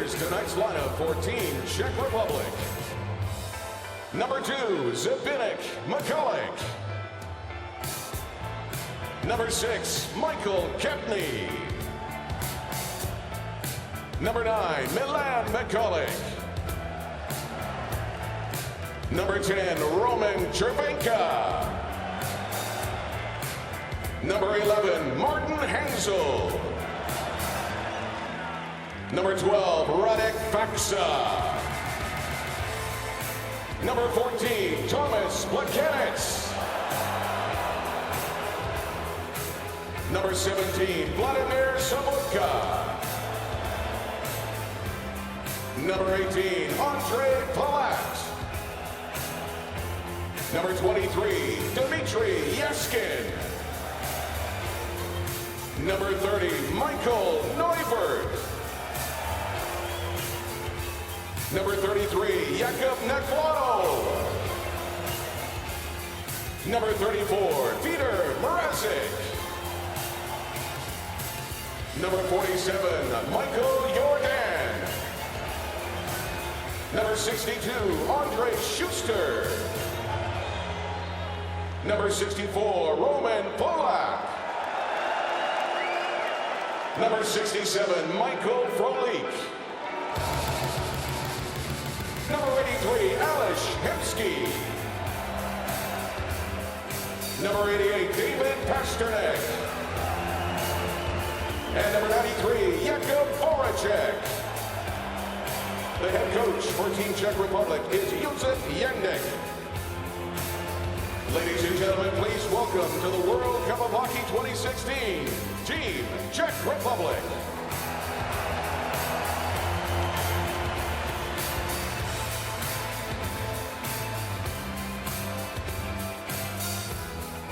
Here's tonight's lineup for Team Czech Republic. Number 2, Zbyněk McCulloch. Number 6, Michael Kepney. Number 9, Milan McCulloch. Number 10, Roman Chervenka. Number 11, Martin Hansel. Number 12, Radek Faksa. Number 14, Thomas Plekanec. Number 17, Vladimir Sobotka. Number 18, Andre Palat. Number 23, Dmitry Yaskin. Number 30, Michael Neuvert. Number 33, Jakub Nakladov. Number 34, Peter Mrazek. Number 47, Michael Jordan. Number 62, Andre Schuster. Number 64, Roman Polak. Number 67, Michael Frolik. Number 83, Alish Hemsky. Number 88, David Pasternak. And number 93, Jakub Voracek. The head coach for Team Czech Republic is Josef Jandek. Ladies and gentlemen, please welcome to the World Cup of Hockey 2016, Team Czech Republic.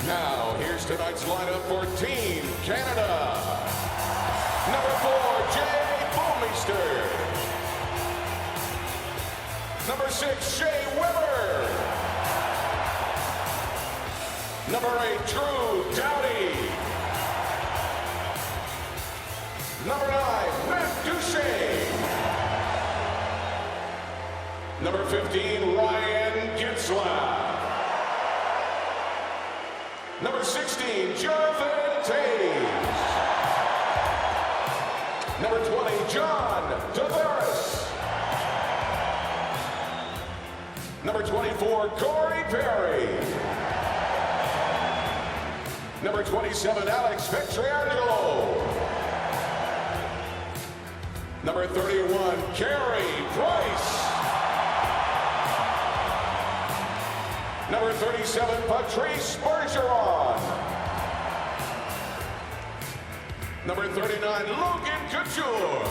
Now, here's tonight's lineup for Team Canada. Number 4, Jay Bouwmeester. Number 6, Shea Weber. Number 8, Drew Doughty. Number 9, Matt Duchesne. Number 15, Ryan Getzlaff. Number 16, Jonathan Toews. Number 20, John Tavares. Number 24, Corey Perry. Number 27, Alex Pietrangelo. Number 31, Carey Price. Number 37, Patrice Bergeron. Number 39, Logan Couture.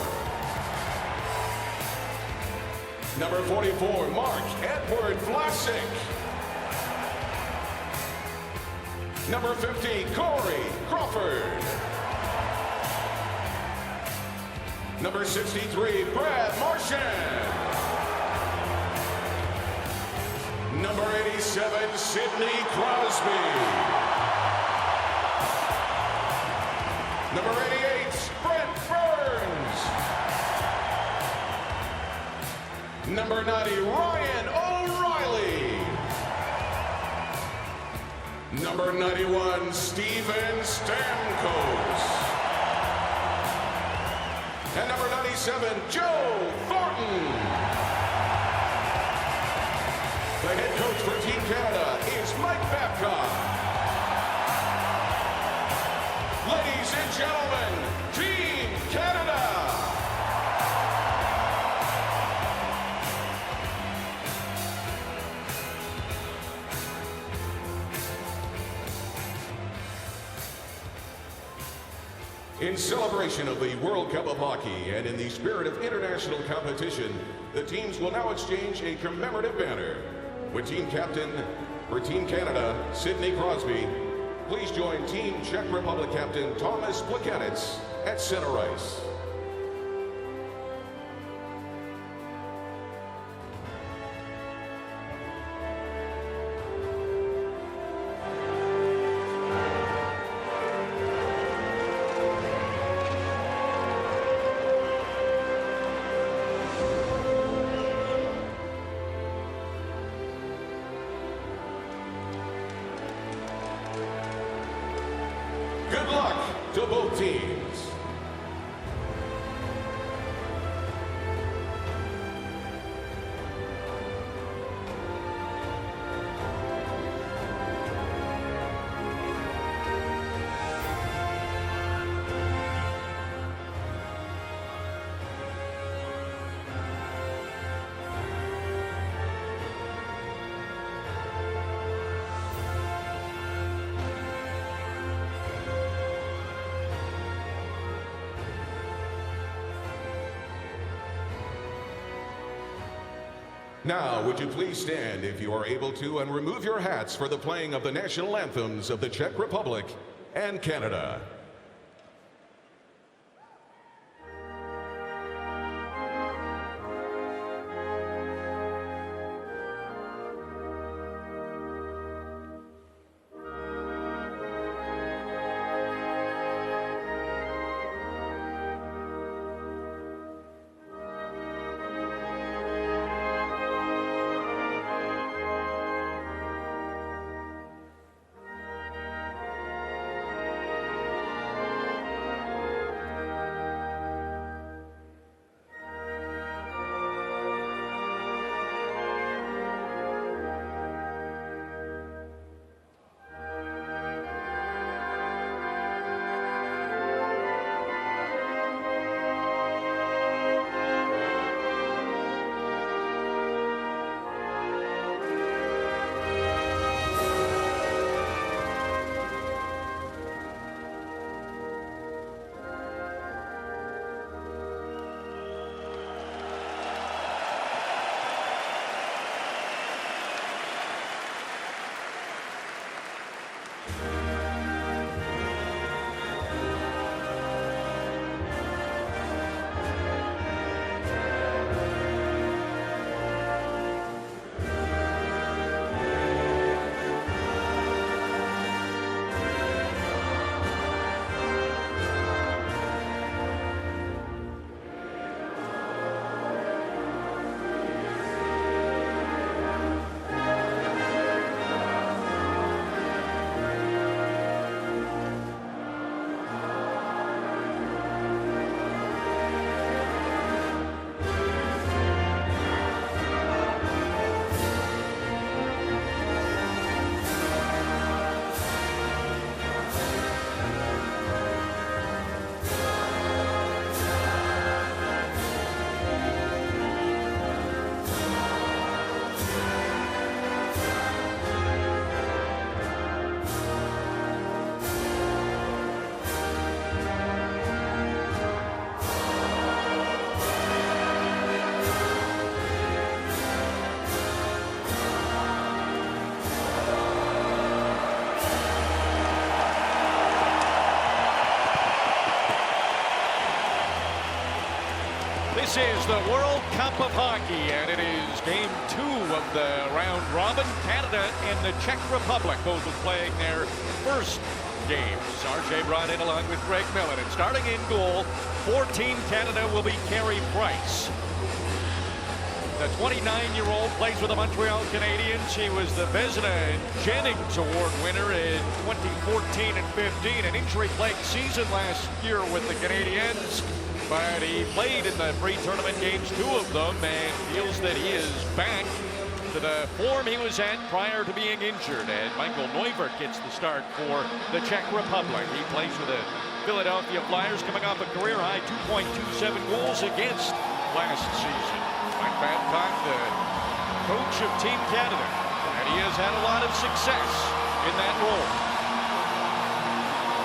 Number 44, Mark Edward Vlasic. Number 50, Corey Crawford. Number 63, Brad Marchand. Number 87, Sidney Crosby. Number 88, Brent Burns. Number 90, Ryan O'Reilly. Number 91, Steven Stamkos. And number 97, Joe Thornton. The head coach for Team Canada is Mike Babcock. Ladies and gentlemen, Team Canada. In celebration of the World Cup of Hockey and in the spirit of international competition, the teams will now exchange a commemorative banner. With team captain for Team Canada, Sidney Crosby, please join Team Czech Republic captain Thomas Plekanec at center ice. to both teams. Now, would you please stand if you are able to and remove your hats for the playing of the national anthems of the Czech Republic and Canada. This is the World Cup of Hockey, and it is game 2 of the round robin. Canada and the Czech Republic both are playing their first games. RJ brought in along with Greg Millen, and starting in goal for Team Canada will be Carey Price. The 29-year-old plays with the Montreal Canadiens. He was the Vezina and Jennings Award winner in 2014 and 15, an injury-plagued season last year with the Canadiens. But he played in the pre-tournament games, 2 of them, and feels that he is back to the form he was at prior to being injured. And Michael Neuvirth gets the start for the Czech Republic. He plays with the Philadelphia Flyers, coming off a career-high 2.27 goals against last season. Mike Babcock, the coach of Team Canada, and he has had a lot of success in that role.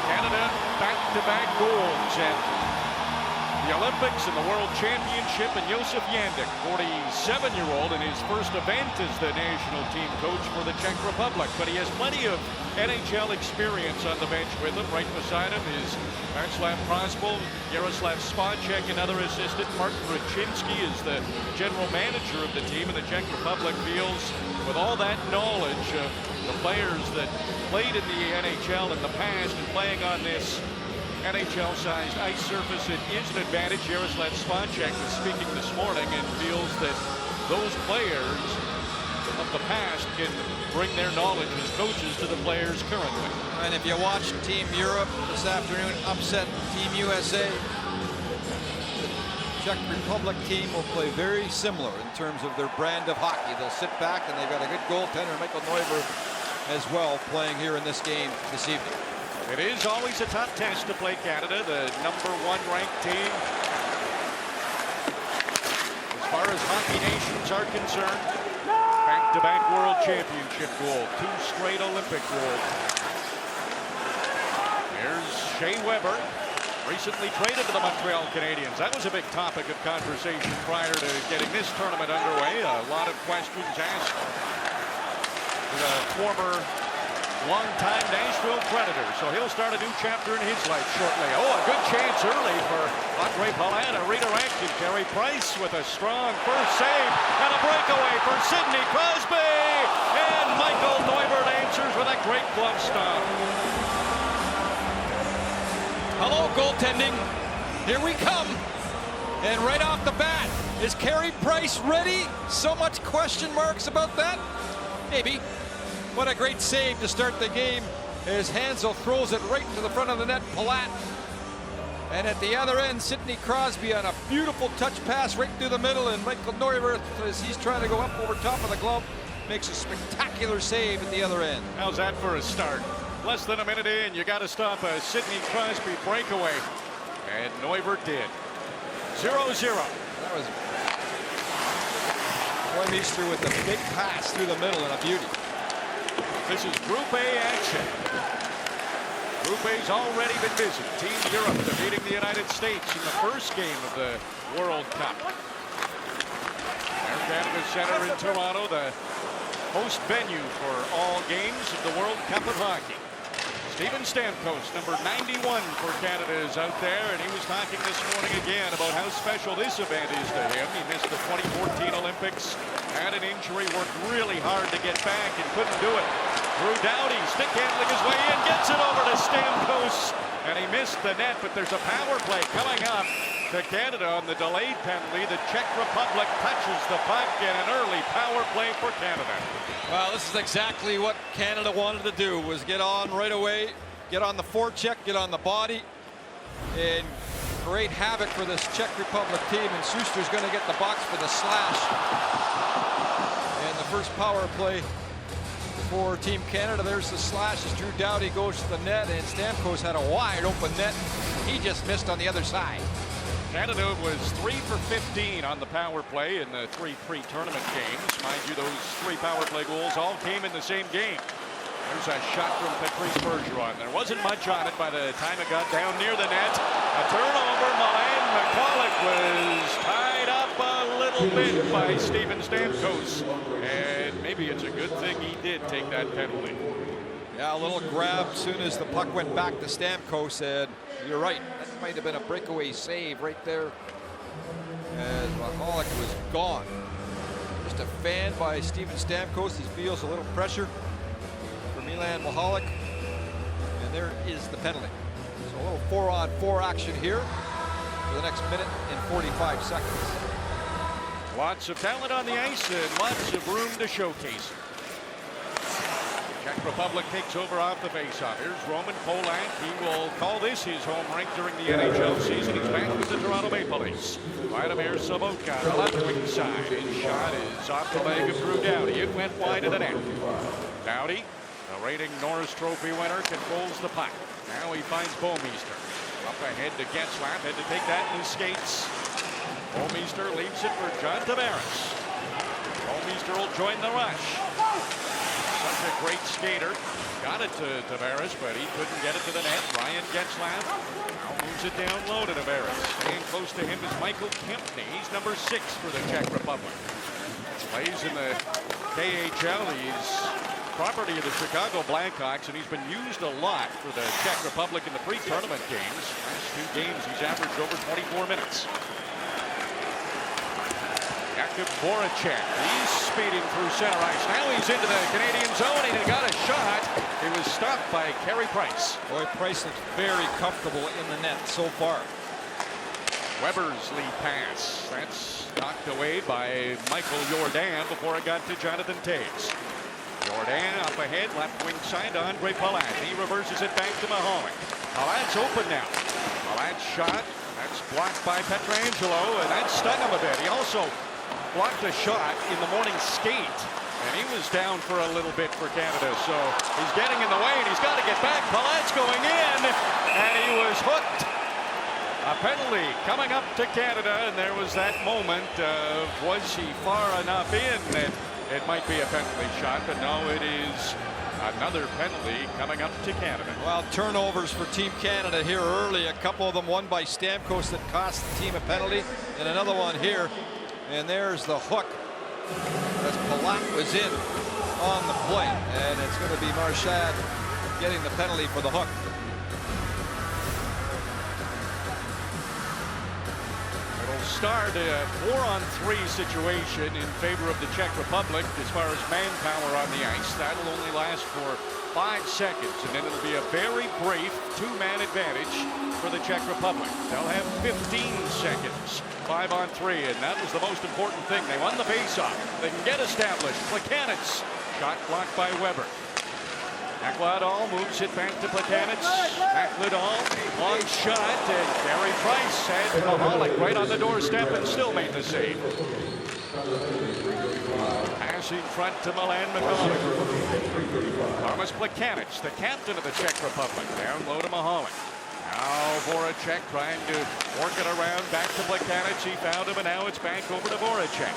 Canada back-to-back goals at the Olympics and the World Championship, and Josef Jandik, 47-year-old, in his first event as the national team coach for the Czech Republic. But he has plenty of NHL experience on the bench with him. Right beside him is Václav Prospal, Jaroslav Spacek, another assistant. Mark Bruczynski is the general manager of the team, and the Czech Republic feels, with all that knowledge of the players that played in the NHL in the past and playing on this NHL-sized ice surface, it is an advantage. Jaroslav Spacek was speaking this morning and feels that those players, the of the past can bring their knowledge as coaches to the players currently. And if you watch Team Europe this afternoon upset Team USA, the Czech Republic team will play very similar in terms of their brand of hockey. They'll sit back, and they've got a good goaltender, Michael Neuber, as well, playing here in this game this evening. It is always a tough test to play Canada, the #1 ranked team. As far as hockey nations are concerned, back-to-back world championship gold, 2 straight Olympic gold. Here's Shea Weber, recently traded to the Montreal Canadiens. That was a big topic of conversation prior to getting this tournament underway. A lot of questions asked to the former longtime Nashville Predator. So he'll start a new chapter in his life shortly. Oh, a good chance early for Andre Palat. A redirection. Carey Price with a strong first save and a breakaway for Sidney Crosby. And Michael Neuber answers with a great glove stop. Hello, goaltending. Here we come. And right off the bat, is Carey Price ready? So much question marks about that. Maybe. What a great save to start the game as Hansel throws it right into the front of the net. Palat. And at the other end, Sidney Crosby on a beautiful touch pass right through the middle. And Michael Neuber, as he's trying to go up over top of the glove, makes a spectacular save at the other end. How's that for a start? Less than a minute in, you got to stop a Sidney Crosby breakaway. And Neuber did. 0-0. That was Roymeister with a big pass through the middle and a beauty. This is Group A action. Group A's already been busy. Team Europe defeating the United States in the first game of the World Cup. Air Canada Centre in Toronto, the host venue for all games of the World Cup of Hockey. Steven Stamkos, number 91 for Canada, is out there, and he was talking this morning again about how special this event is to him. He missed the 2014 Olympics, had an injury, worked really hard to get back and couldn't do it. Drew Doughty stick handling his way in, gets it over to Stamkos, and he missed the net, but there's a power play coming up to Canada on the delayed penalty. The Czech Republic touches the puck, and an early power play for Canada. Well, this is exactly what Canada wanted to do, was get on right away, get on the forecheck, get on the body, and create havoc for this Czech Republic team. And Schuster's going to get the box for the slash. And the first power play for Team Canada. There's the slash as Drew Doughty goes to the net, and Stamkos had a wide open net. He just missed on the other side. Canada was 3 for 15 on the power play in the 3 pre-tournament games. Mind you, those 3 power play goals all came in the same game. There's a shot from Patrice Bergeron. There wasn't much on it by the time it got down near the net. A turnover. Milan McCulloch was tied up a little bit by Steven Stamkos. And maybe it's a good thing he did take that penalty. Yeah, a little grab as soon as the puck went back to Stamkos, and you're right, that might have been a breakaway save right there as Mahalik was gone. Just a fan by Steven Stamkos. He feels a little pressure for Milan Mahalik, and there is the penalty. So a little 4-on-4 action here for the next minute and 45 seconds. Lots of talent on the ice and lots of room to showcase. Czech Republic takes over off the faceoff. Here's Roman Polak. He will call this his home rink during the NHL season. He's back with the Toronto Maple Leafs. Vladimir Sobotka on the left wing side. His shot is off the leg of Drew Doughty. It went wide of the net. Doughty, the reigning Norris Trophy winner, controls the puck. Now he finds Bouwmeester. Up ahead to Getzlaf. Had to take that in his skates. Bouwmeester leaves it for John Tavares. Bouwmeester will join the rush. Such a great skater. Got it to Tavares, but he couldn't get it to the net. Ryan Getzlaf now moves it down low to Tavares. Staying close to him is Michael Kempney. He's number 6 for the Czech Republic. Plays in the KHL. He's property of the Chicago Blackhawks, and he's been used a lot for the Czech Republic in the pre-tournament games. Last 2 games, he's averaged over 24 minutes. Jakub Voracek, he's speeding through center ice. Now he's into the Canadian zone, and he got a shot. It was stopped by Carey Price. Boy, Price looks very comfortable in the net so far. Weber's lead pass. That's knocked away by Michael Jordan before it got to Jonathan Toews. Jordan up ahead, left wing side to Andre Palat. He reverses it back to Mahalik. Palat's open now. Palat's shot. That's blocked by Pietrangelo, and that stung him a bit. He also blocked a shot in the morning skate, and he was down for a little bit for Canada. So he's getting in the way, and he's got to get back. Palat's going in, and he was hooked. A penalty coming up to Canada, and there was that moment of was he far enough in that it might be a penalty shot, but no, it is another penalty coming up to Canada. Well, turnovers for Team Canada here early. A couple of them won by Stamkos that cost the team a penalty, and another one here. And there's the hook as Palat was in on the play, and it's going to be Marchand getting the penalty for the hook. Start a 4-on-3 situation in favor of the Czech Republic as far as manpower on the ice. That'll only last for 5 seconds, and then it'll be a very brief 2-man advantage for the Czech Republic. They'll have 15 seconds, 5-on-3, and that was the most important thing. They won the faceoff. They can get established. Plekanec, shot blocked by Weber. Ekladal moves it back to Plekanec. Ekladal, long shot, and Carey Price had Mahalik right on the doorstep and still made the save. Passing front to Milan Mikhailiuk. Thomas Plekanec, the captain of the Czech Republic, down low to Mahalik. Now Voracek trying to work it around, back to Plekanec. He found him, and now it's back over to Voracek.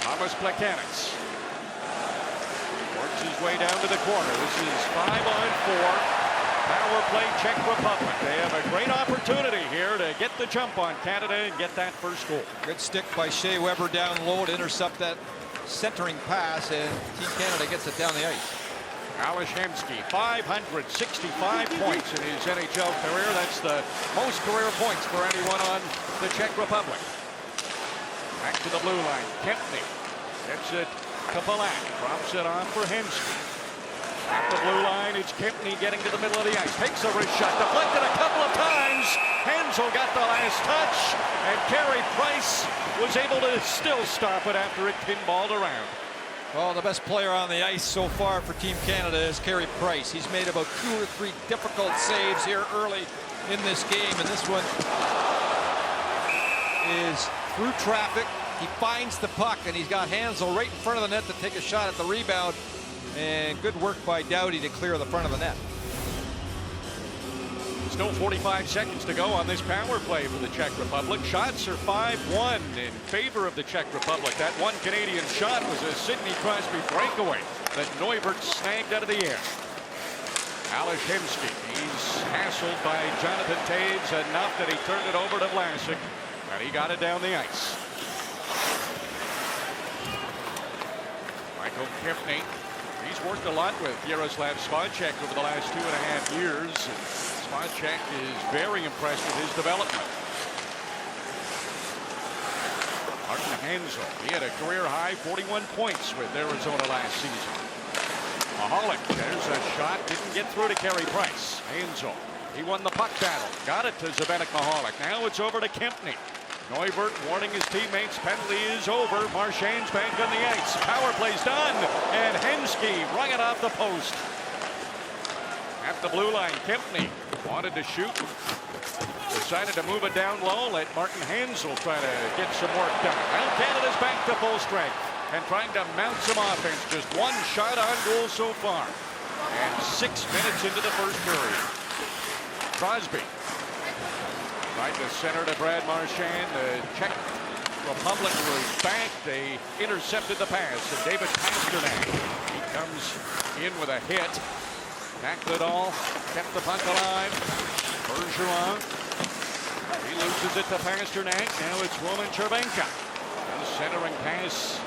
Thomas Plekanec works his way down to the corner. This is 5-on-4. Power play Czech Republic. They have a great opportunity here to get the jump on Canada and get that first goal. Good stick by Shea Weber down low to intercept that centering pass, and Team Canada gets it down the ice. Ales Hemsky, 565 points in his NHL career. That's the most career points for anyone on the Czech Republic. Back to the blue line. Kempny gets it to Palat. Drops it on for Hemsky. At the blue line, it's Kempny getting to the middle of the ice. Takes a wrist shot, deflected a couple of times. Hansel got the last touch, and Carey Price was able to still stop it after it pinballed around. Well, the best player on the ice so far for Team Canada is Carey Price. He's made about 2 or 3 difficult saves here early in this game, and this one is through traffic. He finds the puck, and he's got Hansel right in front of the net to take a shot at the rebound. And good work by Doughty to clear the front of the net. Still 45 seconds to go on this power play for the Czech Republic. Shots are 5-1 in favor of the Czech Republic. That one Canadian shot was a Sidney Crosby breakaway that Neuvert snagged out of the air. Ales Hemsky, he's hassled by Jonathan Toews enough that he turned it over to Vlasic, and he got it down the ice. Michael Kempny. He's worked a lot with Jaroslav Spacek over the last 2.5 years. Spacek is very impressed with his development. Martin Hansel, he had a career-high 41 points with Arizona last season. Mahalik, there's a shot, didn't get through to Carey Price. Hansel, he won the puck battle, got it to Zdeněk Mahalik. Now it's over to Kempny. Neuvert warning his teammates, penalty is over. Marchand's back on the ice. Power play's done, and Hemsky rung it off the post. At the blue line, Kempny wanted to shoot. Decided to move it down low, let Martin Hansel try to get some work done. Well, Canada's back to full strength and trying to mount some offense. Just 1 shot on goal so far. And 6 minutes into the first period. Crosby tried to center to Brad Marchand. The Czech Republic was back. They intercepted the pass of David Pastrnak. He comes in with a hit. Ekladal kept the puck alive. Bergeron. He loses it to Pastrnak. Now it's Roman Chervenka. The centering pass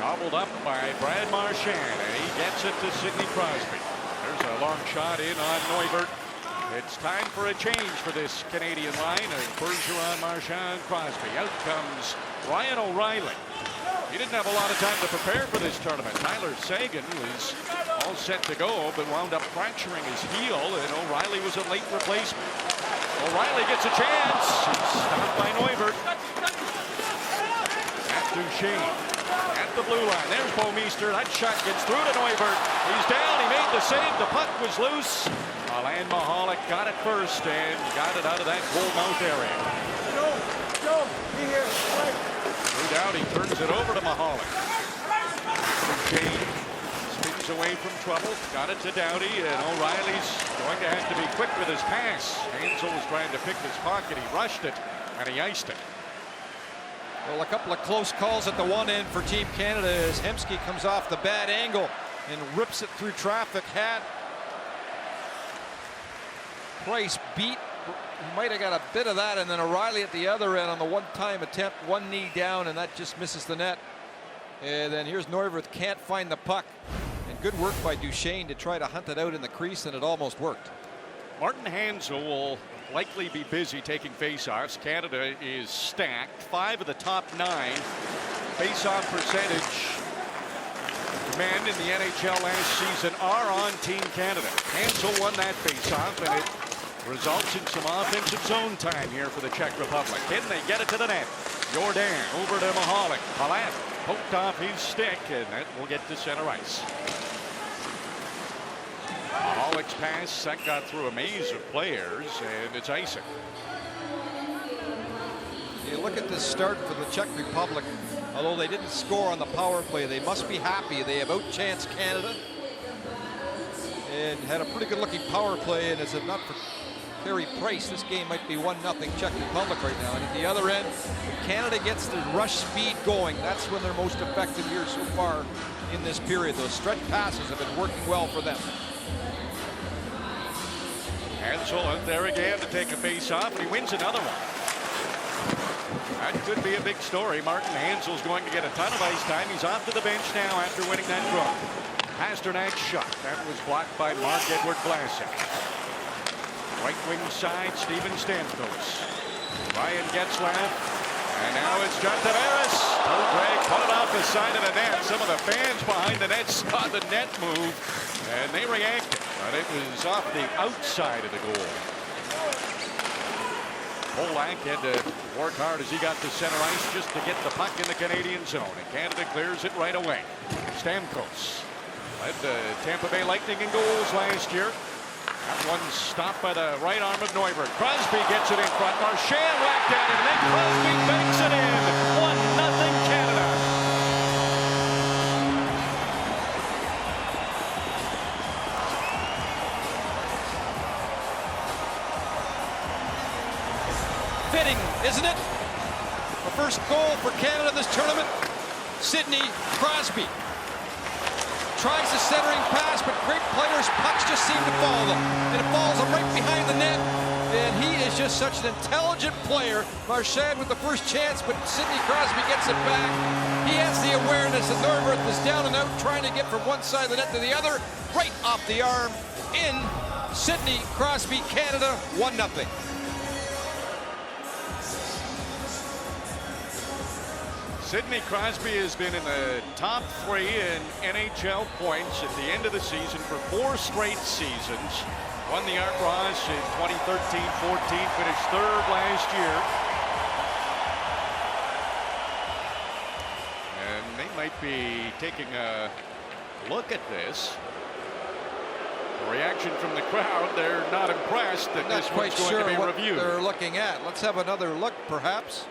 gobbled up by Brad Marchand, and he gets it to Sidney Crosby. There's a long shot in on Neuvert. It's time for a change for this Canadian line of Bergeron, Marchand, Crosby. Out comes Ryan O'Reilly. He didn't have a lot of time to prepare for this tournament. Tyler Seguin was all set to go, but wound up fracturing his heel, and O'Reilly was a late replacement. O'Reilly gets a chance. He's stopped by Neuvert. At Duchesne. At the blue line. There's Bomeister. That shot gets through to Neuvert. He's down. He made the save. The puck was loose. Alain Mahalik got it first and got it out of that goal mouth area. Joe, be here. Right. Drew Doughty turns it over to Mahalik. Duchesne spins away from trouble. Got it to Doughty, and O'Reilly's going to have to be quick with his pass. Hansel was trying to pick his pocket. He rushed it, and he iced it. Well, a couple of close calls at the one end for Team Canada as Hemsky comes off the bad angle and rips it through traffic. Had Price beat. He might have got a bit of that, and then O'Reilly at the other end on the one-time attempt, one knee down, and that just misses the net. And then here's Neuvert, can't find the puck. And good work by Duchesne to try to hunt it out in the crease, and it almost worked. Martin Hansel will likely be busy taking faceoffs. Canada is stacked. 5 of the top 9 faceoff percentage men in the NHL last season are on Team Canada. Hansel won that faceoff, and it results in some offensive zone time here for the Czech Republic. Can they get it to the net? Jordan over to Mahalik. Palat poked off his stick, and that will get to center ice. Mahalik's pass, that got through a maze of players, and it's icing. You look at this start for the Czech Republic. Although they didn't score on the power play, they must be happy. They have outchanced Canada and had a pretty good looking power play, and as if not for Carey Price, this game might be 1-0 Czech Republic right now. And at the other end, when Canada gets the rush speed going, that's when they're most effective here so far in this period. Those stretch passes have been working well for them. Hansel out there again to take a face-off, and he wins another one. That could be a big story. Martin Hansel's going to get a ton of ice time. He's off to the bench now after winning that draw. Pasternak's shot. That was blocked by Marc-Edouard Vlasic. Right wing side, Steven Stamkos. Ryan Getzlaff. And now it's John Tavares. Oh, Greg put it off the side of the net. Some of the fans behind the net saw the net move, and they reacted. But it was off the outside of the goal. Polak had to work hard as he got to center ice just to get the puck in the Canadian zone. And Canada clears it right away. Stamkos led the Tampa Bay Lightning in goals last year. That one's stopped by the right arm of Neuvert. Crosby gets it in front. Marchand whacked at it, and then Crosby banks it in. 1-0 Canada. Fitting, isn't it? The first goal for Canada this tournament. Sidney Crosby tries the centering pass, but great players' pucks just seem to follow them. And it falls him right behind the net. And he is just such an intelligent player. Marchand with the first chance, but Sidney Crosby gets it back. He has the awareness that Neuvert is down and out, trying to get from one side of the net to the other. Right off the arm in. Sidney Crosby, Canada, 1-0. Sidney Crosby has been in the top 3 in NHL points at the end of the season for 4 straight seasons. Won the Art Ross in 2013-14, finished 3rd last year. And they might be taking a look at this. The reaction from the crowd, they're not impressed that this one's going to be reviewed. They're looking at. Let's have another look, perhaps.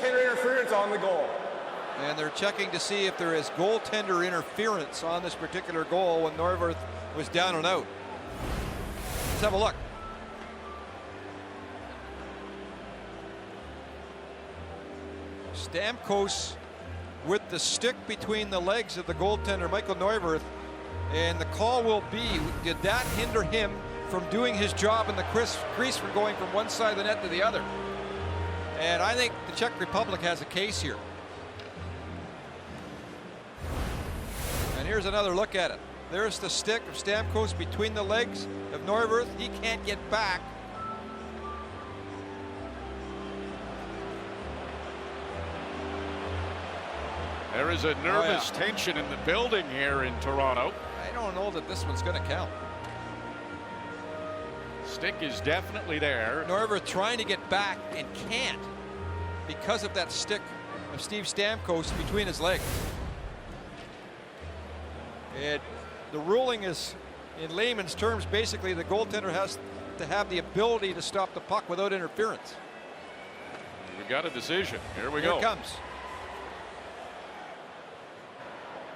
Interference on the goal. And they're checking to see if there is goaltender interference on this particular goal when Neuvert was down and out. Let's have a look. Stamkos with the stick between the legs of the goaltender, Michael Neuvert. And the call will be, did that hinder him from doing his job in the crease for going from one side of the net to the other? And I think the Czech Republic has a case here. And here's another look at it. There's the stick of Stamkos between the legs of Neuvert. He can't get back. There is a nervous tension in the building here in Toronto. I don't know that this one's going to count. Stick is definitely there. Neuber trying to get back and can't because of that stick of Steve Stamkos between his legs. And the ruling is, in layman's terms, basically the goaltender has to have the ability to stop the puck without interference. We got a decision. Here we Here go. it comes.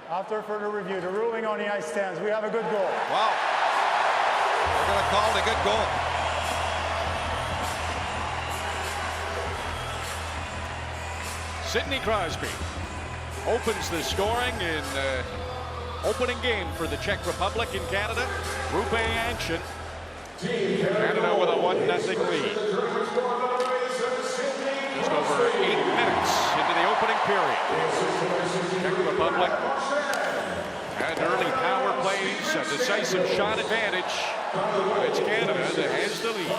After further review, the ruling on the ice stands. We have a good goal. Wow. They're going to call it a good goal. Sidney Crosby opens the scoring in opening game for the Czech Republic in Canada. Group A action. Canada with a 1-0 lead. Just over 8 minutes into the opening period. Czech Republic had early power plays, a decisive shot advantage. But it's Canada that has the lead.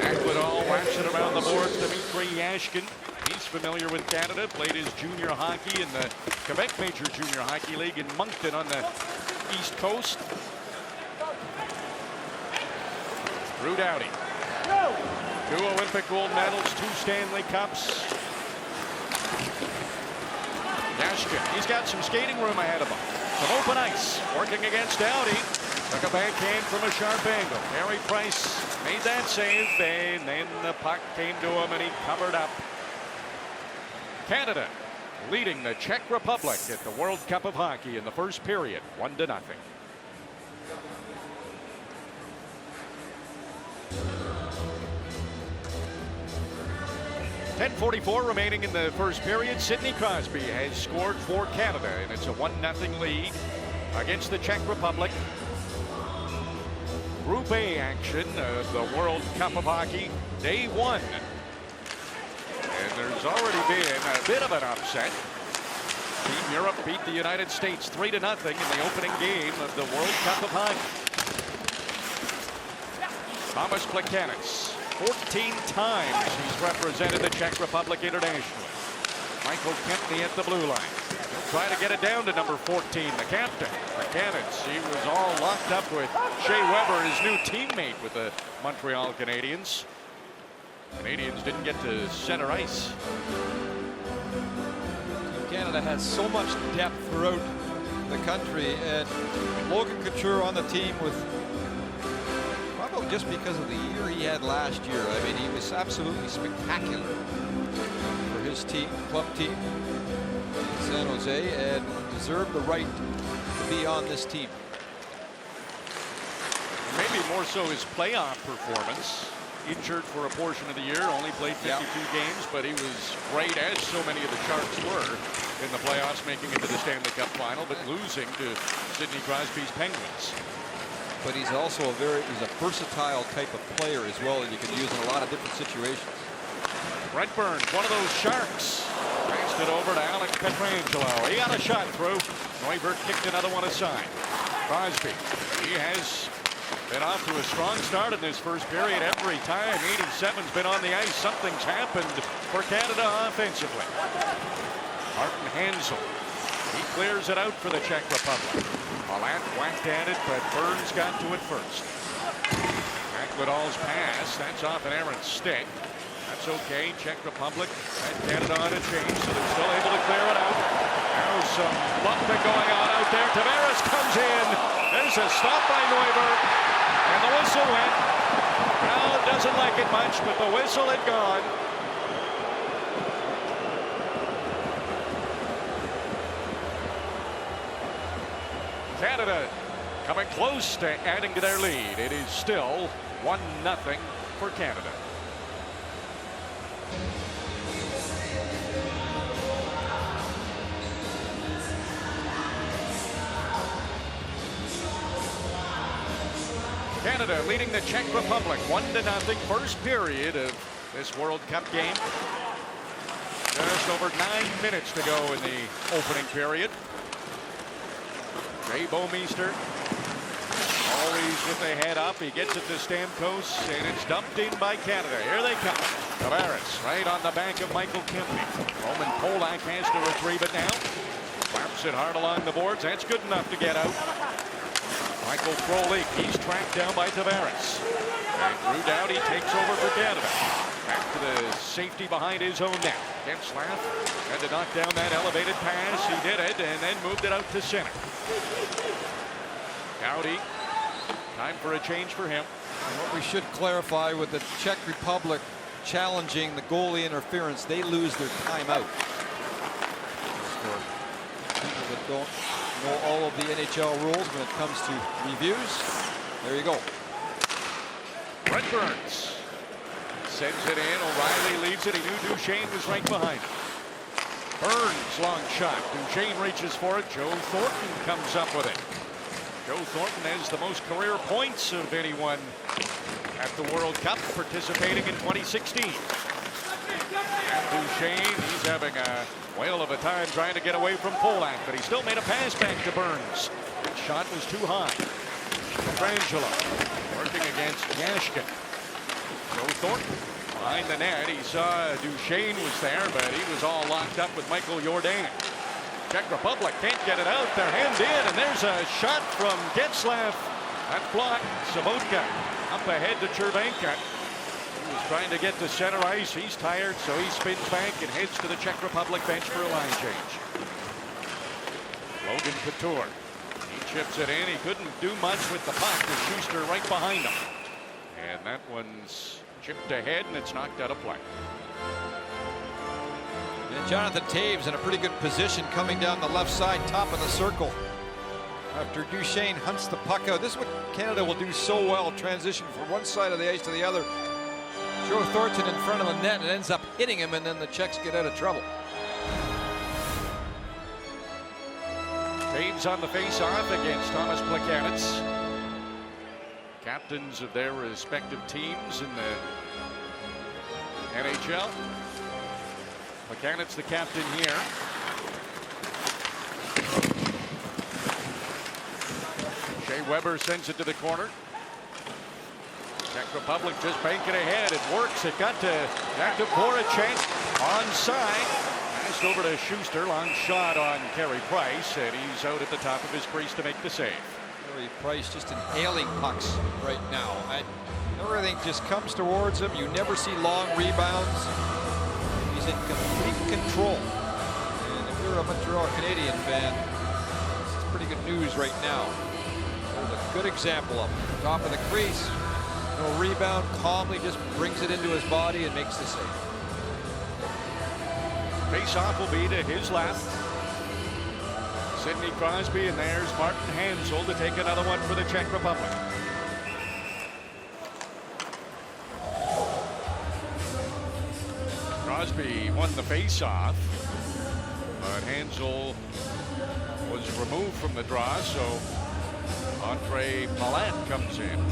Aquadol whacks it around the boards. Dmitry Yashkin. He's familiar with Canada. Played his junior hockey in the Quebec Major Junior Hockey League in Moncton on the East Coast. Drew Doughty. 2 Olympic gold medals, 2 Stanley Cups. Yashkin, he's got some skating room ahead of him. Some open ice, working against Doughty. Took a backhand from a sharp angle. Carey Price made that save, and then the puck came to him and he covered up. Canada leading the Czech Republic at the World Cup of Hockey in the first period, 1-0. 10:44 remaining in the first period. Sidney Crosby has scored for Canada, and it's a 1-0 lead against the Czech Republic. Group A action of the World Cup of Hockey, day 1. And there's already been a bit of an upset. Team Europe beat the United States 3-0 in the opening game of the World Cup of Hockey. Thomas Plekanec. 14 times he's represented the Czech Republic internationally. Michael Kempny at the blue line. He'll try to get it down to number 14, the captain. Plekanec, he was all locked up with Shea Weber, his new teammate with the Montreal Canadiens. Canadians didn't get to center ice. Canada has so much depth throughout the country, and Logan Couture on the team with probably just because of the year he had last year. I mean, he was absolutely spectacular for his team, club team in San Jose, and deserved the right to be on this team. Maybe more so his playoff performance. Injured for a portion of the year, only played 52 games, but he was great, as so many of the Sharks were in the playoffs, making it to the Stanley Cup final, but losing to Sidney Crosby's Penguins. But he's also he's a versatile type of player as well that you can use in a lot of different situations. Brent Burns, one of those Sharks, passed it over to Alex Pietrangelo. He got a shot through. Neuber kicked another one aside. Crosby, he has been off to a strong start in this first period. Every time 87's been on the ice, something's happened for Canada offensively. Martin Hansel, he clears it out for the Czech Republic. Palat whacked at it, but Burns got to it first. Aquadol's pass, that's off an errant stick. That's okay. Czech Republic had Canada on a change, so they're still able to clear it out. Now some bumping going on out there. Tavares comes in. There's a stop by Neuber. And the whistle went. Crowd doesn't like it much, but the whistle had gone. Canada coming close to adding to their lead. It is still 1-0 for Canada. Canada leading the Czech Republic 1-0. First period of this World Cup game. Just over 9 minutes to go in the opening period. Jay Bouwmeester always with the head up. He gets it to Stamkos, and it's dumped in by Canada. Here they come. Tavares right on the back of Michael Kempny. Roman Polak has to retrieve it now. Slaps it hard along the boards. That's good enough to get out. Michael Frolik, he's tracked down by Tavares. And Drew Doughty takes over for Canada. Back to the safety behind his own net. Getzlaf had to knock down that elevated pass. He did it and then moved it out to center. Doughty, time for a change for him. And what we should clarify with the Czech Republic challenging the goalie interference, they lose their timeout. For people that don't know all of the NHL rules when it comes to reviews, there you go. Brent Burns sends it in. O'Reilly leaves it. He knew Duchesne was right behind him. Burns, long shot. Duchesne reaches for it. Joe Thornton comes up with it. Joe Thornton has the most career points of anyone at the World Cup, participating in 2016. And Duchesne, he's having a whale of a time trying to get away from Polak, but he still made a pass back to Burns. That shot was too high. Petrangelo working against Yashkin. Joe Thornton behind the net. He saw Duchesne was there, but he was all locked up with Michael Jordan. Czech Republic can't get it out. They're hemmed in, and there's a shot from Getzlaf. That blocked. Sabotka up ahead to Chervenka. He was trying to get to center ice. He's tired, so he spins back and heads to the Czech Republic bench for a line change. Logan Couture. He chips it in. He couldn't do much with the puck. With Schuster right behind him. And that one's chipped ahead, and it's knocked out of play. And Jonathan Taves in a pretty good position coming down the left side, top of the circle. After Duchesne hunts the puck out. This is what Canada will do so well, transition from one side of the ice to the other. Joe Thornton in front of the net and ends up hitting him, and then the Czechs get out of trouble. Taves on the face-off against Thomas Plekanec. Captains of their respective teams in the NHL. Plekanec the captain here. Shea Weber sends it to the corner. Czech Republic just banking ahead. It works. It got to Voracek onside. Passed over to Schuster. Long shot on Carey Price, and he's out at the top of his crease to make the save. Carey Price just inhaling pucks right now. Everything just comes towards him. You never see long rebounds. He's in complete control. And if you're a Montreal Canadian fan, this is pretty good news right now. There's a good example of it. Top of the crease, no rebound, calmly just brings it into his body and makes the save. Face-off will be to his left. Sidney Crosby, and there's Martin Hansel to take another one for the Czech Republic. Crosby won the face-off, but Hansel was removed from the draw, so Andre Palat comes in.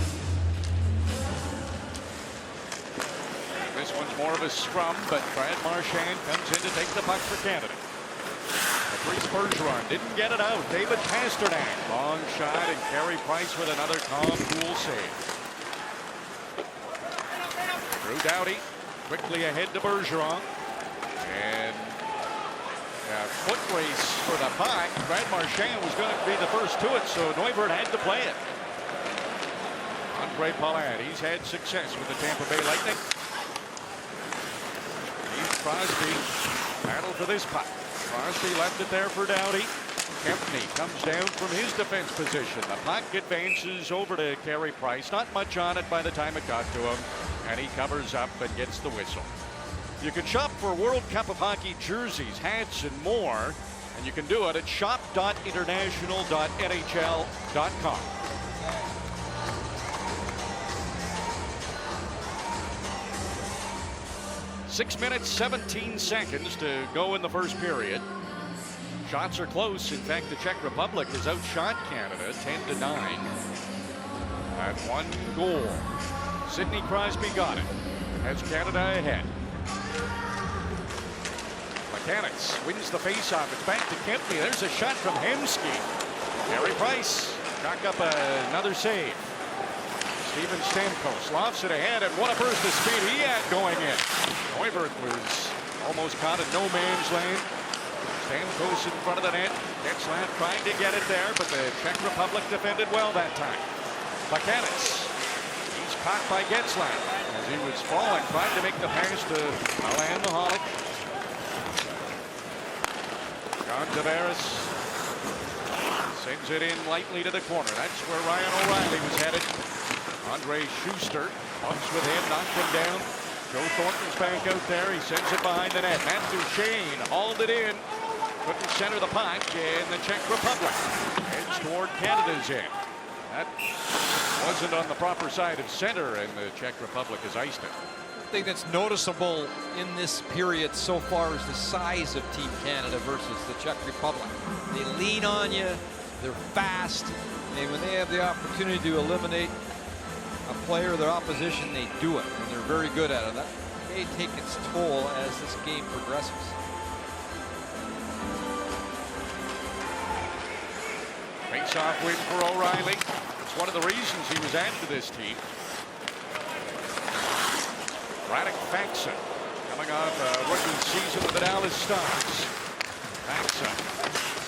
This one's more of a scrum, but Brad Marchand comes in to take the puck for Canada. Patrice Bergeron didn't get it out. David Pasternak, long shot, and Carey Price with another calm, cool save. Drew Doughty quickly ahead to Bergeron, and a foot race for the puck. Brad Marchand was going to be the first to it, so Neuvert had to play it. Andre Palat, he's had success with the Tampa Bay Lightning. Crosby battle for this puck. Crosby left it there for Doughty. Kempney comes down from his defense position. The puck advances over to Carey Price. Not much on it by the time it got to him, and he covers up and gets the whistle. You can shop for World Cup of Hockey jerseys, hats, and more, and you can do it at shop.international.nhl.com. 6 minutes, 17 seconds to go in the first period. Shots are close. In fact, the Czech Republic has outshot Canada 10-9 at 1 goal. Sidney Crosby got it. Has Canada ahead. Plekanec wins the faceoff. It's back to Kempney. There's a shot from Hemsky. Carey Price cock up another save. Steven Stamkos lofts it ahead, and what a burst of speed he had going in. Neuvert was almost caught in no man's land. Stamkos in front of the net. Getzlaf trying to get it there, but the Czech Republic defended well that time. Buchanan. He's caught by Getzlaf as he was falling, trying to make the pass to Alain Mahalik. John Tavares sends it in lightly to the corner. That's where Ryan O'Reilly was headed. Andre Schuster bumps with him, knocked him down. Joe Thornton's back out there. He sends it behind the net. Matt Duchesne hauled it in. Couldn't center the puck, and the Czech Republic heads toward Canada's end. That wasn't on the proper side of center, and the Czech Republic has iced it. The thing that's noticeable in this period so far is the size of Team Canada versus the Czech Republic. They lean on you, they're fast, and when they have the opportunity to eliminate a player of their opposition, they do it, and they're very good at it. That may take its toll as this game progresses. Face-off win for O'Reilly. It's one of the reasons he was added to this team. Radek Faksa coming off a rookie season with the Dallas Stars. Faksa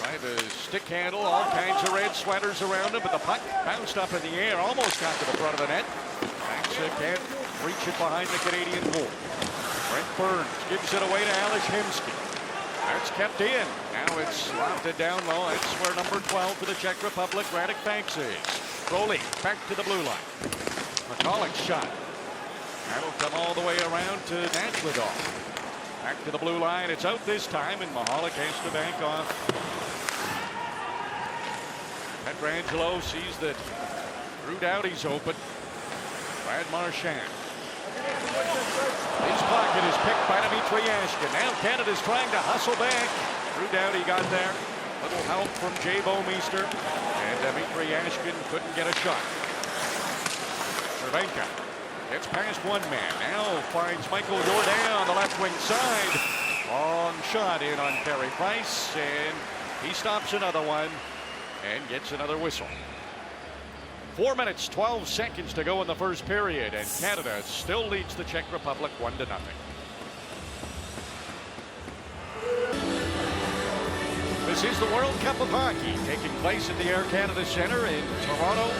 trying to stick handle, all kinds of red sweaters around him, but the puck bounced up in the air, almost got to the front of the net. Faksa can't reach it behind the Canadian goal. Brent Burns gives it away to Ales Hemsky. That's kept in. Now it's lofted down low. That's where number 12 for the Czech Republic, Radek Faksa is. Crowley back to the blue line. McCulloch's shot. That'll come all the way around to Nashville. Back to the blue line. It's out this time, and Mahalik has to bank off. Pietrangelo sees that Drew Doughty's open. Brad Marchand. His pocket is picked by Dmitry Yashkin. Now Canada's trying to hustle back. Drew Doughty got there. Little help from Jay Bouwmeester. And Dmitry Yashkin couldn't get a shot. Cervenka gets past one man. Now finds Michael Jourdain on the left wing side. Long shot in on Carey Price. And he stops another one and gets another whistle. 4 minutes, 12 seconds to go in the first period, and Canada still leads the Czech Republic 1-0. This is the World Cup of Hockey taking place at the Air Canada Centre in Toronto.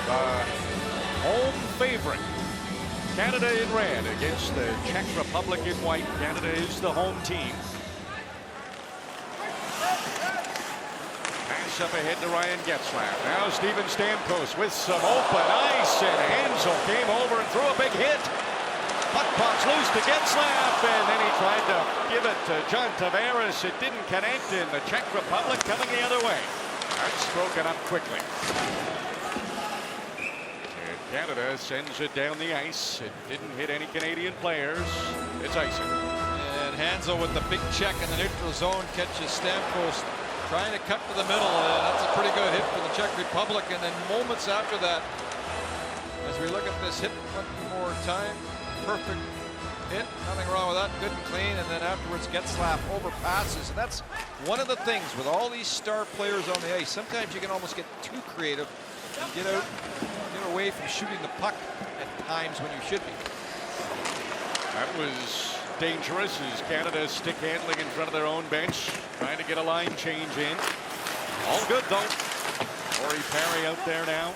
The home favorite, Canada in red against the Czech Republic in white. Canada is the home team. Up ahead to Ryan Getzlaf. Now Steven Stamkos with some open ice, and Hansel came over and threw a big hit. Puck pops loose to Getzlaf, and then he tried to give it to John Tavares. It didn't connect, and the Czech Republic coming the other way. That's broken up quickly. And Canada sends it down the ice. It didn't hit any Canadian players. It's icing. And Hansel with the big check in the neutral zone catches Stamkos trying to cut to the middle. That's a pretty good hit for the Czech Republic. And then moments after that, as we look at this hit one more time, perfect hit, nothing wrong with that, good and clean. And then afterwards, Getzlaf overpasses. And that's one of the things with all these star players on the ice. Sometimes you can almost get too creative and get away from shooting the puck at times when you should be. That was dangerous as Canada stick handling in front of their own bench, trying to get a line change in. All good though. Corey Perry out there now.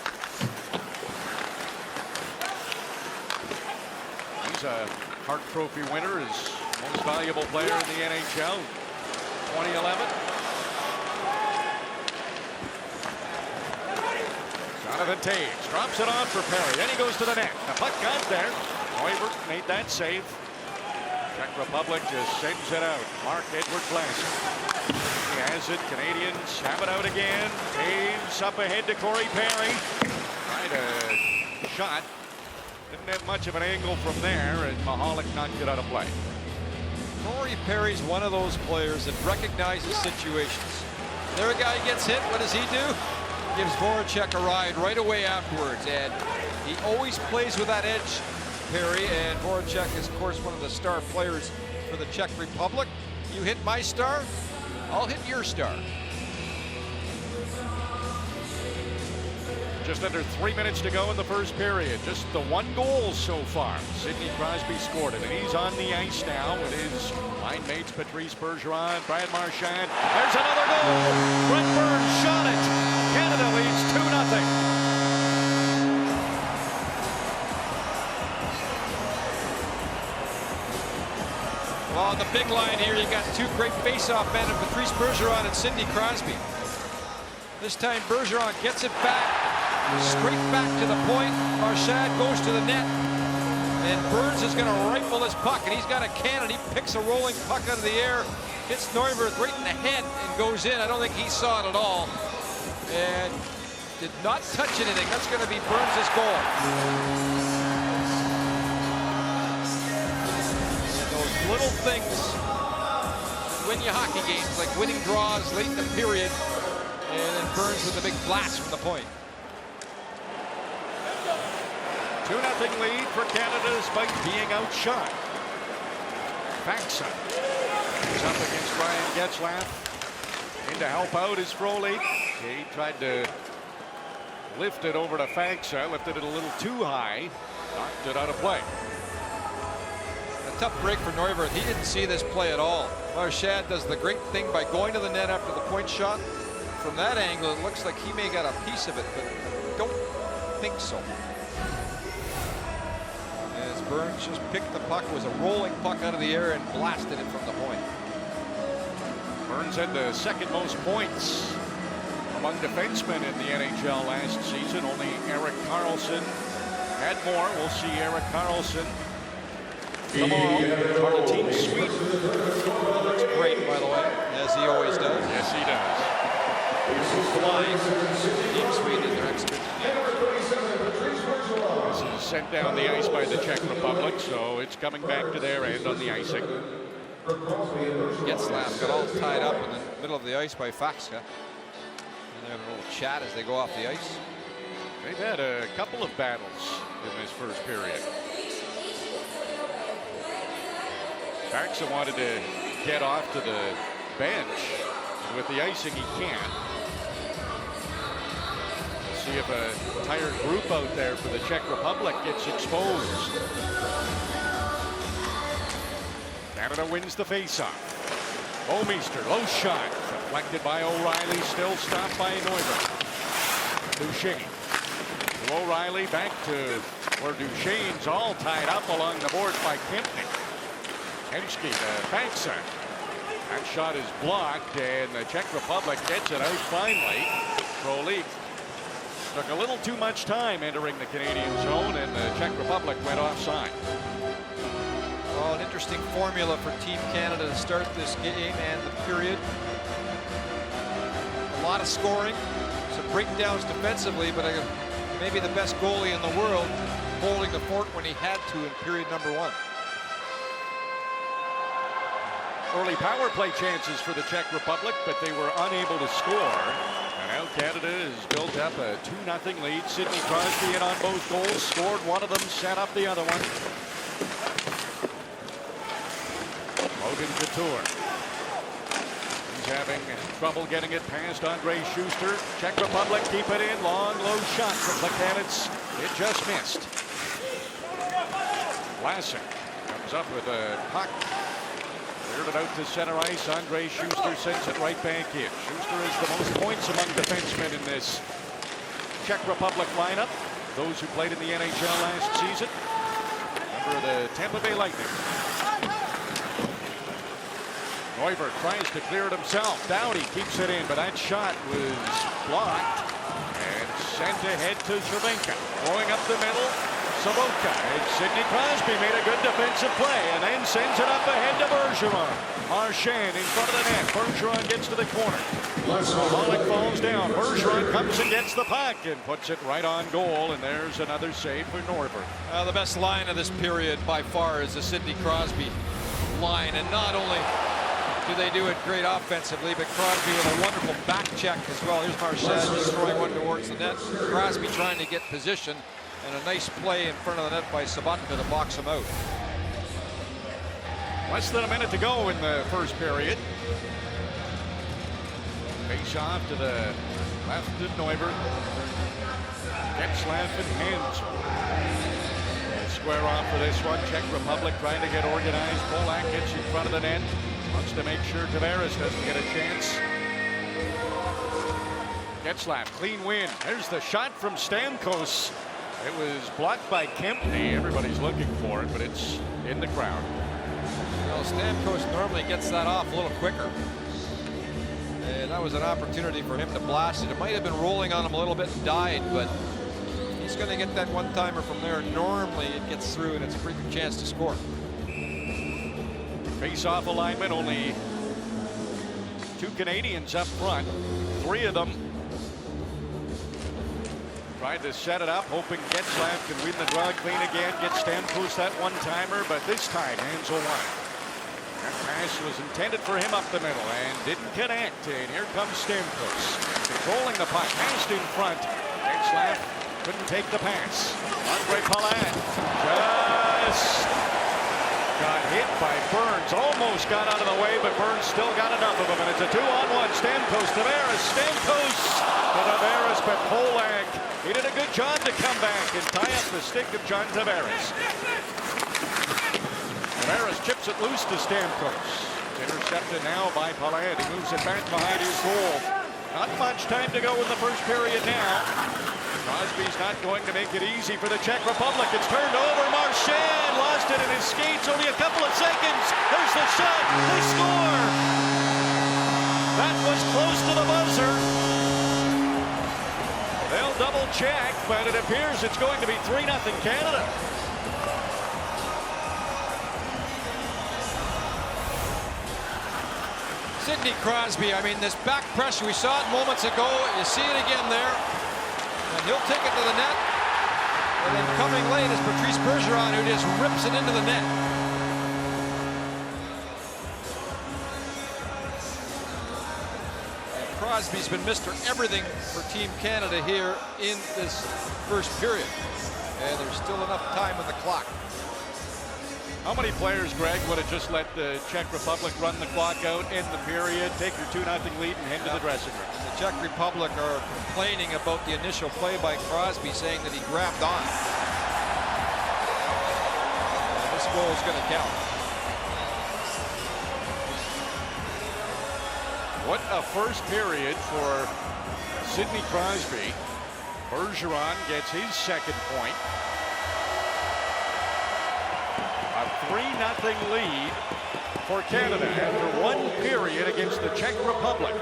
He's a Hart Trophy winner, his most valuable player in the NHL, 2011. Jonathan Toews drops it off for Perry. Then he goes to the net. The puck got there. Hoiberg made that save. Czech Republic just sends it out. Marc-Edouard Vlasic. He has it. Canadians have it out again. Toews up ahead to Corey Perry. Tried a shot. Didn't have much of an angle from there, and Mahalik knocked it out of play. Corey Perry's one of those players that recognizes situations. There a guy gets hit. What does he do? Gives Voracek a ride right away afterwards, and he always plays with that edge. Perry, and Voracek is, of course, one of the star players for the Czech Republic. You hit my star, I'll hit your star. Just under 3 minutes to go in the first period. Just the 1 goal so far. Sidney Crosby scored it, and he's on the ice now with his line mates Patrice Bergeron, Brad Marchand. There's another goal. Brent Burns shot it. Canada leads 2-0. Well, on the big line here, you got 2 great face-off men of Patrice Bergeron and Sidney Crosby. This time Bergeron gets it back, straight back to the point. Marchand goes to the net, and Burns is going to rifle this puck, and he's got a cannon. He picks a rolling puck out of the air, hits Neuwirth right in the head, and goes in. I don't think he saw it at all, and did not touch anything. That's going to be Burns' goal. Little things win you hockey games, like winning draws late in the period, and then Burns with a big blast from the point. 2-0 lead for Canada despite being outshot. Faksa is up against Ryan Getzlaf. In to help out is Frolik. He tried to lift it over to Faksa, lifted it a little too high, knocked it out of play. Tough break for Neuwirth. He didn't see this play at all. Marchand does the great thing by going to the net after the point shot. From that angle, it looks like he may got a piece of it, but I don't think so. As Burns just picked the puck, it was a rolling puck out of the air and blasted it from the point. Burns had the 2nd most points among defensemen in the NHL last season. Only Erik Karlsson had more. We'll see Erik Karlsson tomorrow, part of Team Sweden. Looks great, by the way, as he always does. Yes, he does. Flying Team Sweden in their exhibition. This is sent down the ice by the Czech Republic, so it's coming back to their end on the icing. Getzlaf got all tied up in the middle of the ice by Faksa. And they have a little chat as they go off the ice. They've had a couple of battles in this first period. Faksa wanted to get off to the bench, and with the icing he can't. We'll see if a tired group out there for the Czech Republic gets exposed. Canada wins the faceoff. Bomeister, low shot, deflected by O'Reilly, still stopped by Neuwirth. Duchesne. To O'Reilly, back to where Duchesne's all tied up along the boards by Kempny. Hemsky to Faksa. That shot is blocked, and the Czech Republic gets it out finally. Frolik took a little too much time entering the Canadian zone, and the Czech Republic went offside. Well, an interesting formula for Team Canada to start this game and the period. A lot of scoring, some breakdowns defensively, but maybe the best goalie in the world holding the fort when he had to in period number 1. Early power play chances for the Czech Republic, but they were unable to score. And now Canada has built up a 2-0 lead. Sidney Crosby in on both goals, scored one of them, set up the other one. Logan Couture. He's having trouble getting it past Andre Schuster. Czech Republic keep it in. Long, low shot from the Cannons. It just missed. Vlasic comes up with a puck. Cleared it out to center ice. Andre Schuster sends it right back in. Schuster is the most points among defensemen in this Czech Republic lineup. Those who played in the NHL last season. Member of the Tampa Bay Lightning. Neuwirth tries to clear it himself. Doughty keeps it in, but that shot was blocked and sent ahead to Cervenka. Going up the middle. Saboka, and Sidney Crosby made a good defensive play and then sends it up ahead to Bergeron. Marchand in front of the net. Bergeron gets to the corner. Pollock falls down. Bergeron comes and gets the puck and puts it right on goal, and there's another save for Neuwirth. The best line of this period by far is the Sidney Crosby line, and not only do they do it great offensively, but Crosby with a wonderful back check as well. Here's Marchand just throwing one towards the net. Crosby trying to get position. And a nice play in front of the net by Sabatka to box him out. Less than a minute to go in the first period. Face off to the left of Neuvert. Getzlaff and Hansen. Square off for this one. Czech Republic trying to get organized. Polak gets in front of the net. Wants to make sure Tavares doesn't get a chance. Getzlaff, clean win. There's the shot from Stamkos. It was blocked by Kempney. Everybody's looking for it, but it's in the crowd. Well, Stamkos normally gets that off a little quicker. And that was an opportunity for him to blast it. It might have been rolling on him a little bit and died, but he's going to get that one-timer from there. Normally it gets through and it's a pretty good chance to score. Face-off alignment, only 2 Canadians up front. 3 of them tried to set it up, hoping Getzlaff can win the draw clean again, get Stamkos that one-timer, but this time Hansel won. That pass was intended for him up the middle and didn't connect, and here comes Stamkos. Controlling the puck, passed in front. Getzlaff couldn't take the pass. Andre Palat just got hit by Burns. Almost got out of the way, but Burns still got enough of him, and it's a 2-on-1. Stamkos, Tavares, Stamkos to Tavares, but Polak, he did a good job to come back and tie up the stick of John Tavares. Tavares chips it loose to Stamkos. Intercepted now by Palat. He moves it back behind his goal. Not much time to go in the first period now. Crosby's not going to make it easy for the Czech Republic. It's turned over. Marchand lost it in his skates. Only a couple of seconds. There's the shot. They score. That was close to the buzzer. They'll double check, but it appears it's going to be 3-0 Canada. Sidney Crosby, I mean, this back pressure, we saw it moments ago. You see it again there. And he'll take it to the net. And then coming late is Patrice Bergeron, who just rips it into the net. And Crosby's been Mr. Everything for Team Canada here in this first period. And there's still enough time on the clock. How many players, Greg, would have just let the Czech Republic run the clock out, end the period, take your 2-0 lead, and head to the dressing room? The Czech Republic are complaining about the initial play by Crosby, saying that he grabbed on. And this goal is going to count. What a first period for Sidney Crosby. Bergeron gets his second point. A 3-0 lead for Canada after one period against the Czech Republic.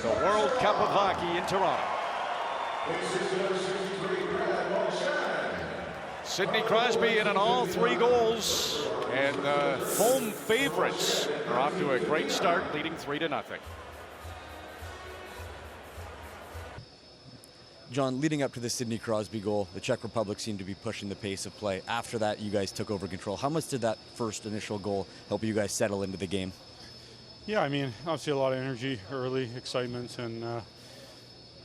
The World Cup of Hockey in Toronto. Sidney Crosby in on all 3 goals, and the home favorites are off to a great start, leading 3-0. John, leading up to the Sidney Crosby goal, the Czech Republic seemed to be pushing the pace of play. After that, you guys took over control. How much did that first initial goal help you guys settle into the game? Yeah, I mean, obviously a lot of energy early, excitement, and,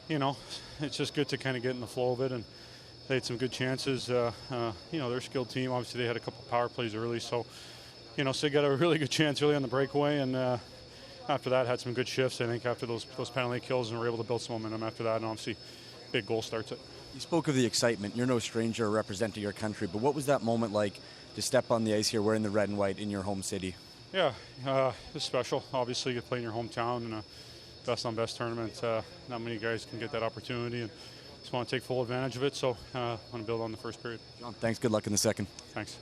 you know, it's just good to kind of get in the flow of it. And they had some good chances. You know, they're a skilled team. Obviously, they had a couple power plays early. So, you know, so they got a really good chance early on the breakaway. And after that, had some good shifts, I think, after those penalty kills, and were able to build some momentum after that. And obviously, big goal starts it. You spoke of the excitement. You're no stranger representing your country, but what was that moment like to step on the ice here wearing the red and white in your home city? Yeah, it's special. Obviously, you play in your hometown in a best-on-best tournament. Not many guys can get that opportunity, and just want to take full advantage of it. So I want to build on the first period. John, thanks. Good luck in the second. Thanks.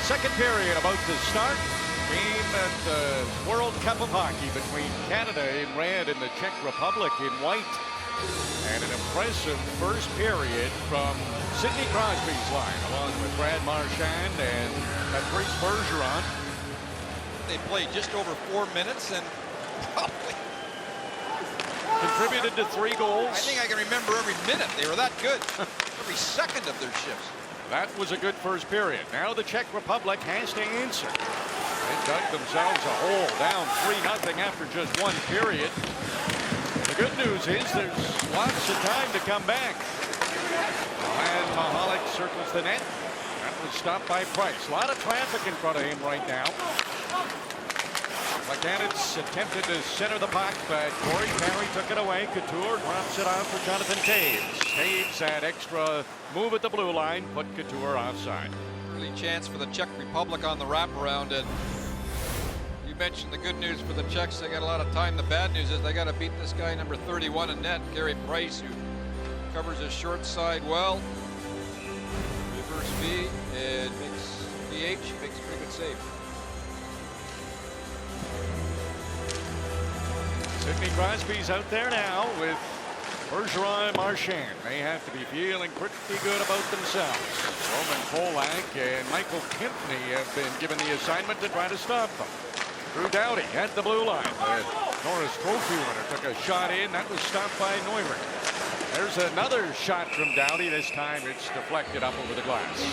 Second period about to start. Game at the World Cup of Hockey between Canada in red and the Czech Republic in white. And an impressive first period from Sidney Crosby's line, along with Brad Marchand and Patrice Bergeron. They played just over 4 minutes and probably contributed to 3 goals. I think I can remember every minute. They were that good. Every second of their shifts. That was a good first period. Now the Czech Republic has to answer. They dug themselves a hole, down 3-0 after just one period. The good news is there's lots of time to come back. And Mahalik circles the net. That was stopped by Price. A lot of traffic in front of him right now. McCann's attempted to center the puck, but Corey Perry took it away. Couture drops it off for Jonathan Taves. Taves had extra move at the blue line, put Couture offside. Early chance for the Czech Republic on the wraparound, and you mentioned the good news for the Czechs. They got a lot of time. The bad news is they got to beat this guy number 31 in net, Carey Price, who covers his short side well. Reverse V and makes VH, makes a pretty good save. Sidney Crosby's out there now with Bergeron and Marchand. They have to be feeling pretty good about themselves. Roman Polak and Michael Kempney have been given the assignment to try to stop them. Drew Doughty at the blue line. The Norris Trophy winner took a shot in. That was stopped by Neumann. There's another shot from Doughty. This time it's deflected up over the glass.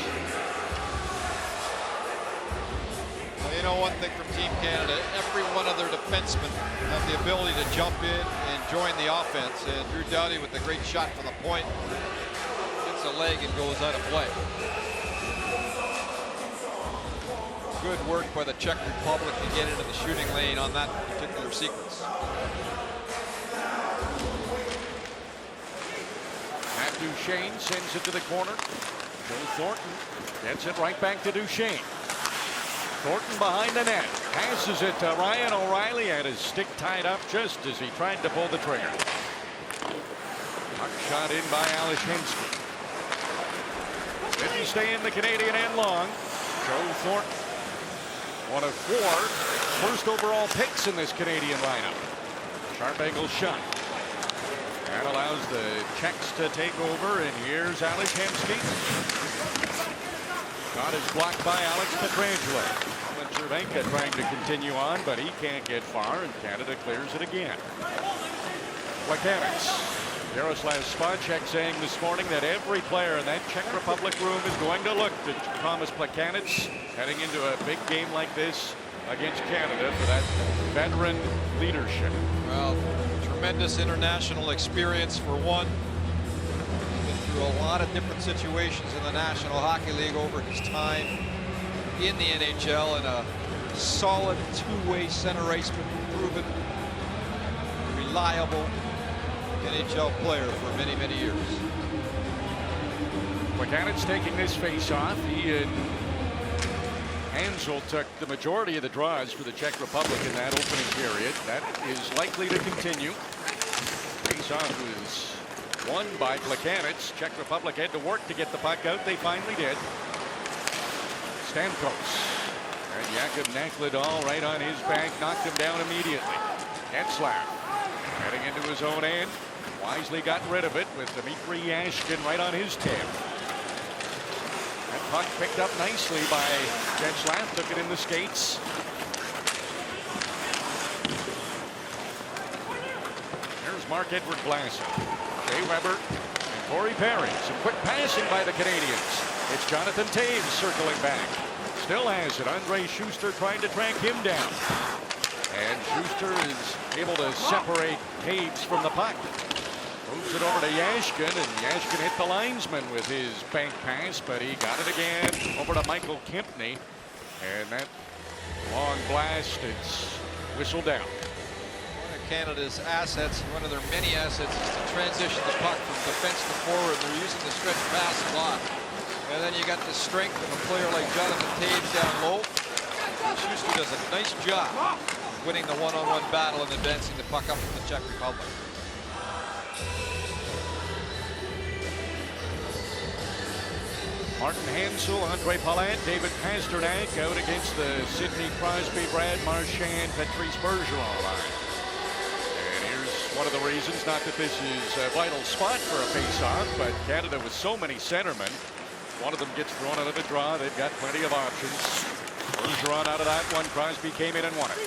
Well, you know one thing from Team Canada, every one of their defensemen have the ability to jump in and join the offense. And Drew Doughty with a great shot from the point hits a leg and goes out of play. Good work by the Czech Republic to get into the shooting lane on that particular sequence. Matt Duchesne sends it to the corner. Joe Thornton gets it right back to Duchesne. Thornton behind the net, passes it to Ryan O'Reilly, had his stick tied up just as he tried to pull the trigger. Puck shot in by Alex Hensky. Didn't stay in the Canadian end long. Joe Thornton, one of 4 first overall picks in this Canadian lineup. Sharp angle shot. That allows the Czechs to take over, and here's Alex Hensky. Shot is blocked by Alex Pietrangelo. Cervenka trying to continue on, but he can't get far, and Canada clears it again. Plekanec. Jaroslav Spacek saying this morning that every player in that Czech Republic room is going to look to Thomas Plekanec heading into a big game like this against Canada for that veteran leadership. Well, tremendous international experience for one. Been through a lot of different situations in the National Hockey League over his time in the NHL, and a solid two-way center iceman, proven, reliable NHL player for many, many years. Plekanec taking this face-off. He and Hansel took the majority of the draws for the Czech Republic in that opening period. That is likely to continue. Face-off was won by Plekanec. Czech Republic had to work to get the puck out. They finally did. Stamkos and Jakub Nakladal right on his back, knocked him down immediately. Getzlaf heading into his own end, wisely got rid of it with Dmitry Yashkin right on his tail. That puck picked up nicely by Getzlaf, took it in the skates. Here's Marc-Edouard Blasson, Shea Weber, and Corey Perry. Some quick passing by the Canadians. It's Jonathan Taves circling back. Still has it. Andre Schuster trying to track him down. And Schuster is able to separate Taves from the puck. Moves it over to Yashkin, and Yashkin hit the linesman with his bank pass, but he got it again over to Michael Kempney. And that long blast, it's whistled down. One of Canada's assets, one of their many assets, is to transition the puck from defense to forward. They're using the stretch pass a lot. And then you got the strength of a player like Jonathan Taves down low. Schuster does a nice job winning the one-on-one battle and advancing the puck up to the Czech Republic. Martin Hansel, Andre Palat, David Pasternak out against the Sidney Crosby, Brad Marchand, Patrice Bergeron line. And here's one of the reasons, not that this is a vital spot for a face-off, but Canada with so many centermen, one of them gets thrown out of the draw. They've got plenty of options. Bergeron out of that one. Crosby came in and won it.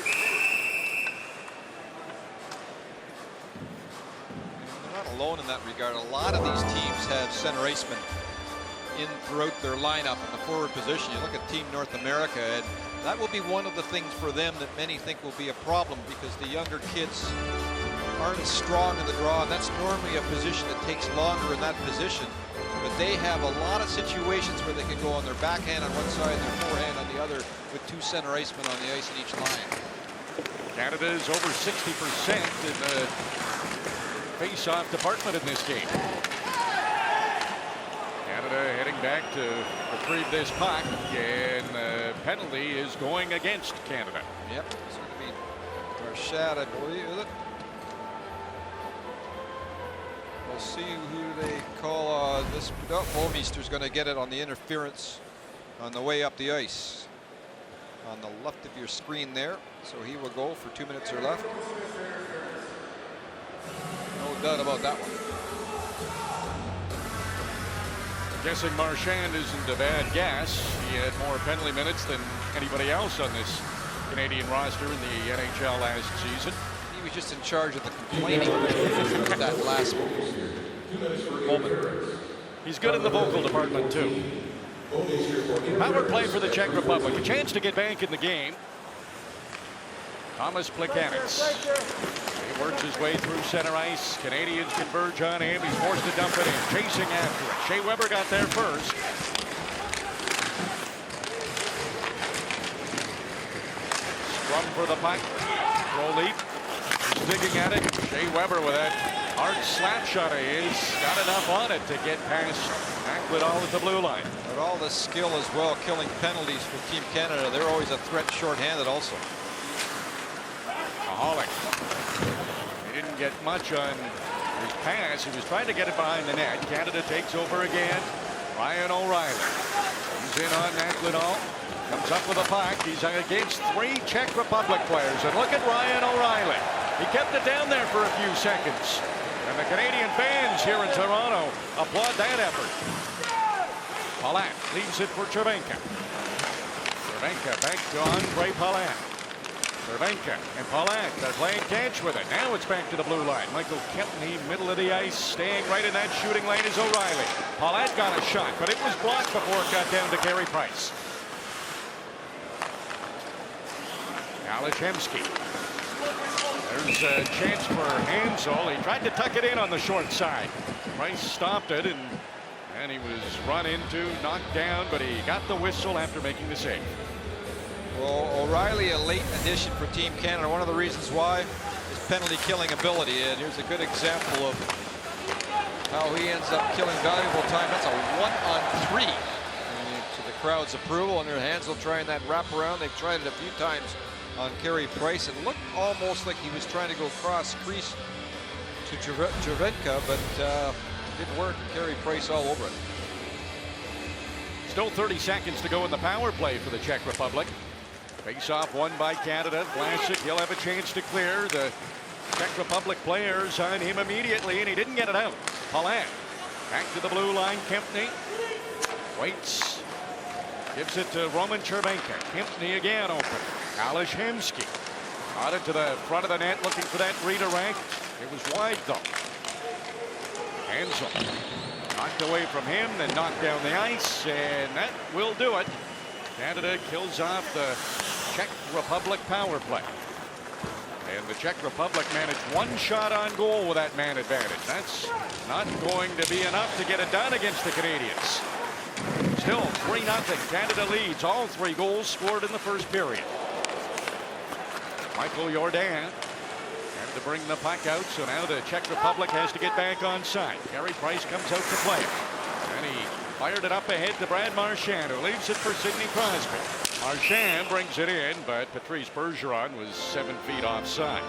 They're not alone in that regard. A lot of these teams have center icemen in throughout their lineup in the forward position. You look at Team North America, and that will be one of the things for them that many think will be a problem, because the younger kids aren't as strong in the draw, and that's normally a position that takes longer in that position but they have a lot of situations where they can go on their backhand on one side and their forehand on the other with 2 center icemen on the ice in each line. Canada is over 60% in the face-off department in this game. Canada heading back to retrieve this puck, and the penalty is going against Canada. Yep, it's going to be Marchand, I believe, is it? We'll see who they call this. Oh, Bouwmeester's going to get it on the interference on the way up the ice. On the left of your screen there. So he will go for 2 minutes or left. No doubt about that one. Guessing Marchand isn't a bad guess. He had more penalty minutes than anybody else on this Canadian roster in the NHL last season. He was just in charge of the complaining that last moment. He's good in the vocal department too. Power play for the Czech Republic. A chance to get back in the game. Thomas Plekanec. He works his way through center ice. Canadians converge on him. He's forced to dump it in. Chasing after it. Shea Weber got there first. Scrum for the puck. Roll leap. He's digging at it. Shea Weber with that hard slap shot of his. Got enough on it to get past Ackledall at the blue line. But all the skill as well, killing penalties for Team Canada. They're always a threat shorthanded also. Mahalik. He didn't get much on his pass. He was trying to get it behind the net. Canada takes over again. Ryan O'Reilly. He's in on Ackledall. Comes up with a puck. He's against 3 Czech Republic players. And look at Ryan O'Reilly. He kept it down there for a few seconds. And the Canadian fans here in Toronto applaud that effort. Palat leaves it for Cervenka. Cervenka back to Andre Palat. Cervenka and Palat are playing catch with it. Now it's back to the blue line. Michael Kempney, middle of the ice, staying right in that shooting lane is O'Reilly. Palat got a shot, but it was blocked before it got down to Carey Price. Alex Hemsky. There's a chance for Hansel. He tried to tuck it in on the short side. Price stopped it, and he was run into, knocked down, but he got the whistle after making the save. Well, O'Reilly, a late addition for Team Canada. One of the reasons why is penalty killing ability. And here's a good example of how he ends up killing valuable time. That's a 1-on-3. To the crowd's approval, and their Hansel trying that wraparound. They've tried it a few times on Carey Price. It looked almost like he was trying to go cross crease to Cervenka, but didn't work. Carey Price all over it. Still 30 seconds to go in the power play for the Czech Republic. Face-off won by Canada. Vlasic, he'll have a chance to clear. The Czech Republic players on him immediately, and he didn't get it out. Palat back to the blue line. Kempney waits. Gives it to Roman Cervenka. Kempney again open. Alex Hemsky got it to the front of the net, looking for that redirect. It was wide though. Hansel knocked away from him, then knocked down the ice, and that will do it. Canada kills off the Czech Republic power play. And the Czech Republic managed 1 shot on goal with that man advantage. That's not going to be enough to get it done against the Canadians. Still 3-0. Canada leads. All 3 goals scored in the first period. Michael Jordan had to bring the puck out, so now the Czech Republic has to get back on side. Carey Price comes out to play it. And he fired it up ahead to Brad Marchand, who leaves it for Sidney Crosby. Marchand brings it in, but Patrice Bergeron was 7 feet offside.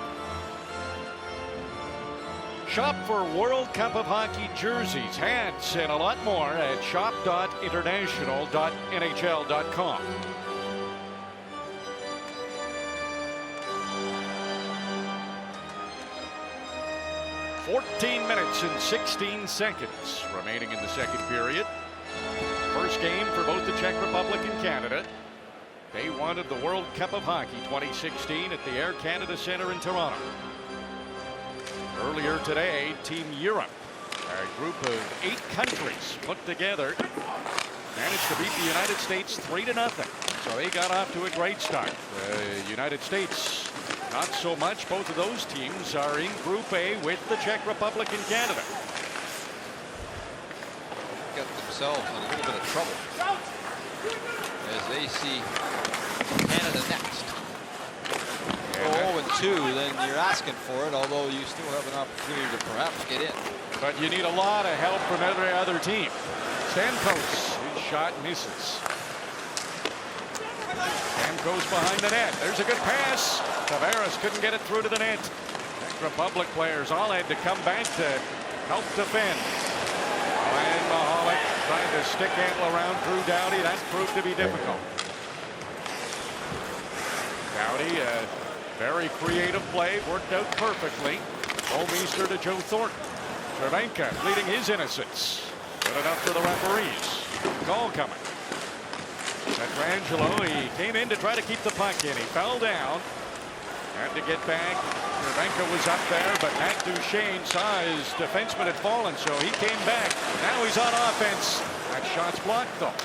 Shop for World Cup of Hockey jerseys, hats, and a lot more at shop.international.nhl.com. 14 minutes and 16 seconds remaining in the second period. First game for both the Czech Republic and Canada. Day 1 of the World Cup of Hockey 2016 at the Air Canada Centre in Toronto. Earlier today, Team Europe, a group of 8 countries put together, managed to beat the United States 3-0. So they got off to a great start. The United States, not so much. Both of those teams are in Group A with the Czech Republic and Canada. Got themselves in a little bit of trouble as they see Canada next. Go 0-2, then you're asking for it, although you still have an opportunity to perhaps get in. But you need a lot of help from every other team. Stamkos, his shot misses. Stamkos behind the net. There's a good pass. Tavares couldn't get it through to the net. Czech Republic players all had to come back to help defend. Ryan Mahalik trying to stick handle around Drew Doughty. That proved to be difficult. Doughty, a very creative play, worked out perfectly. O'Meester to Joe Thornton. Cervenka pleading his innocence. Good enough for the referees. Goal coming. Pietrangelo, he came in to try to keep the puck in. He fell down. Had to get back. Cervenka was up there, but Matt Duchesne saw his defenseman had fallen, so he came back. Now he's on offense. That shot's blocked, though.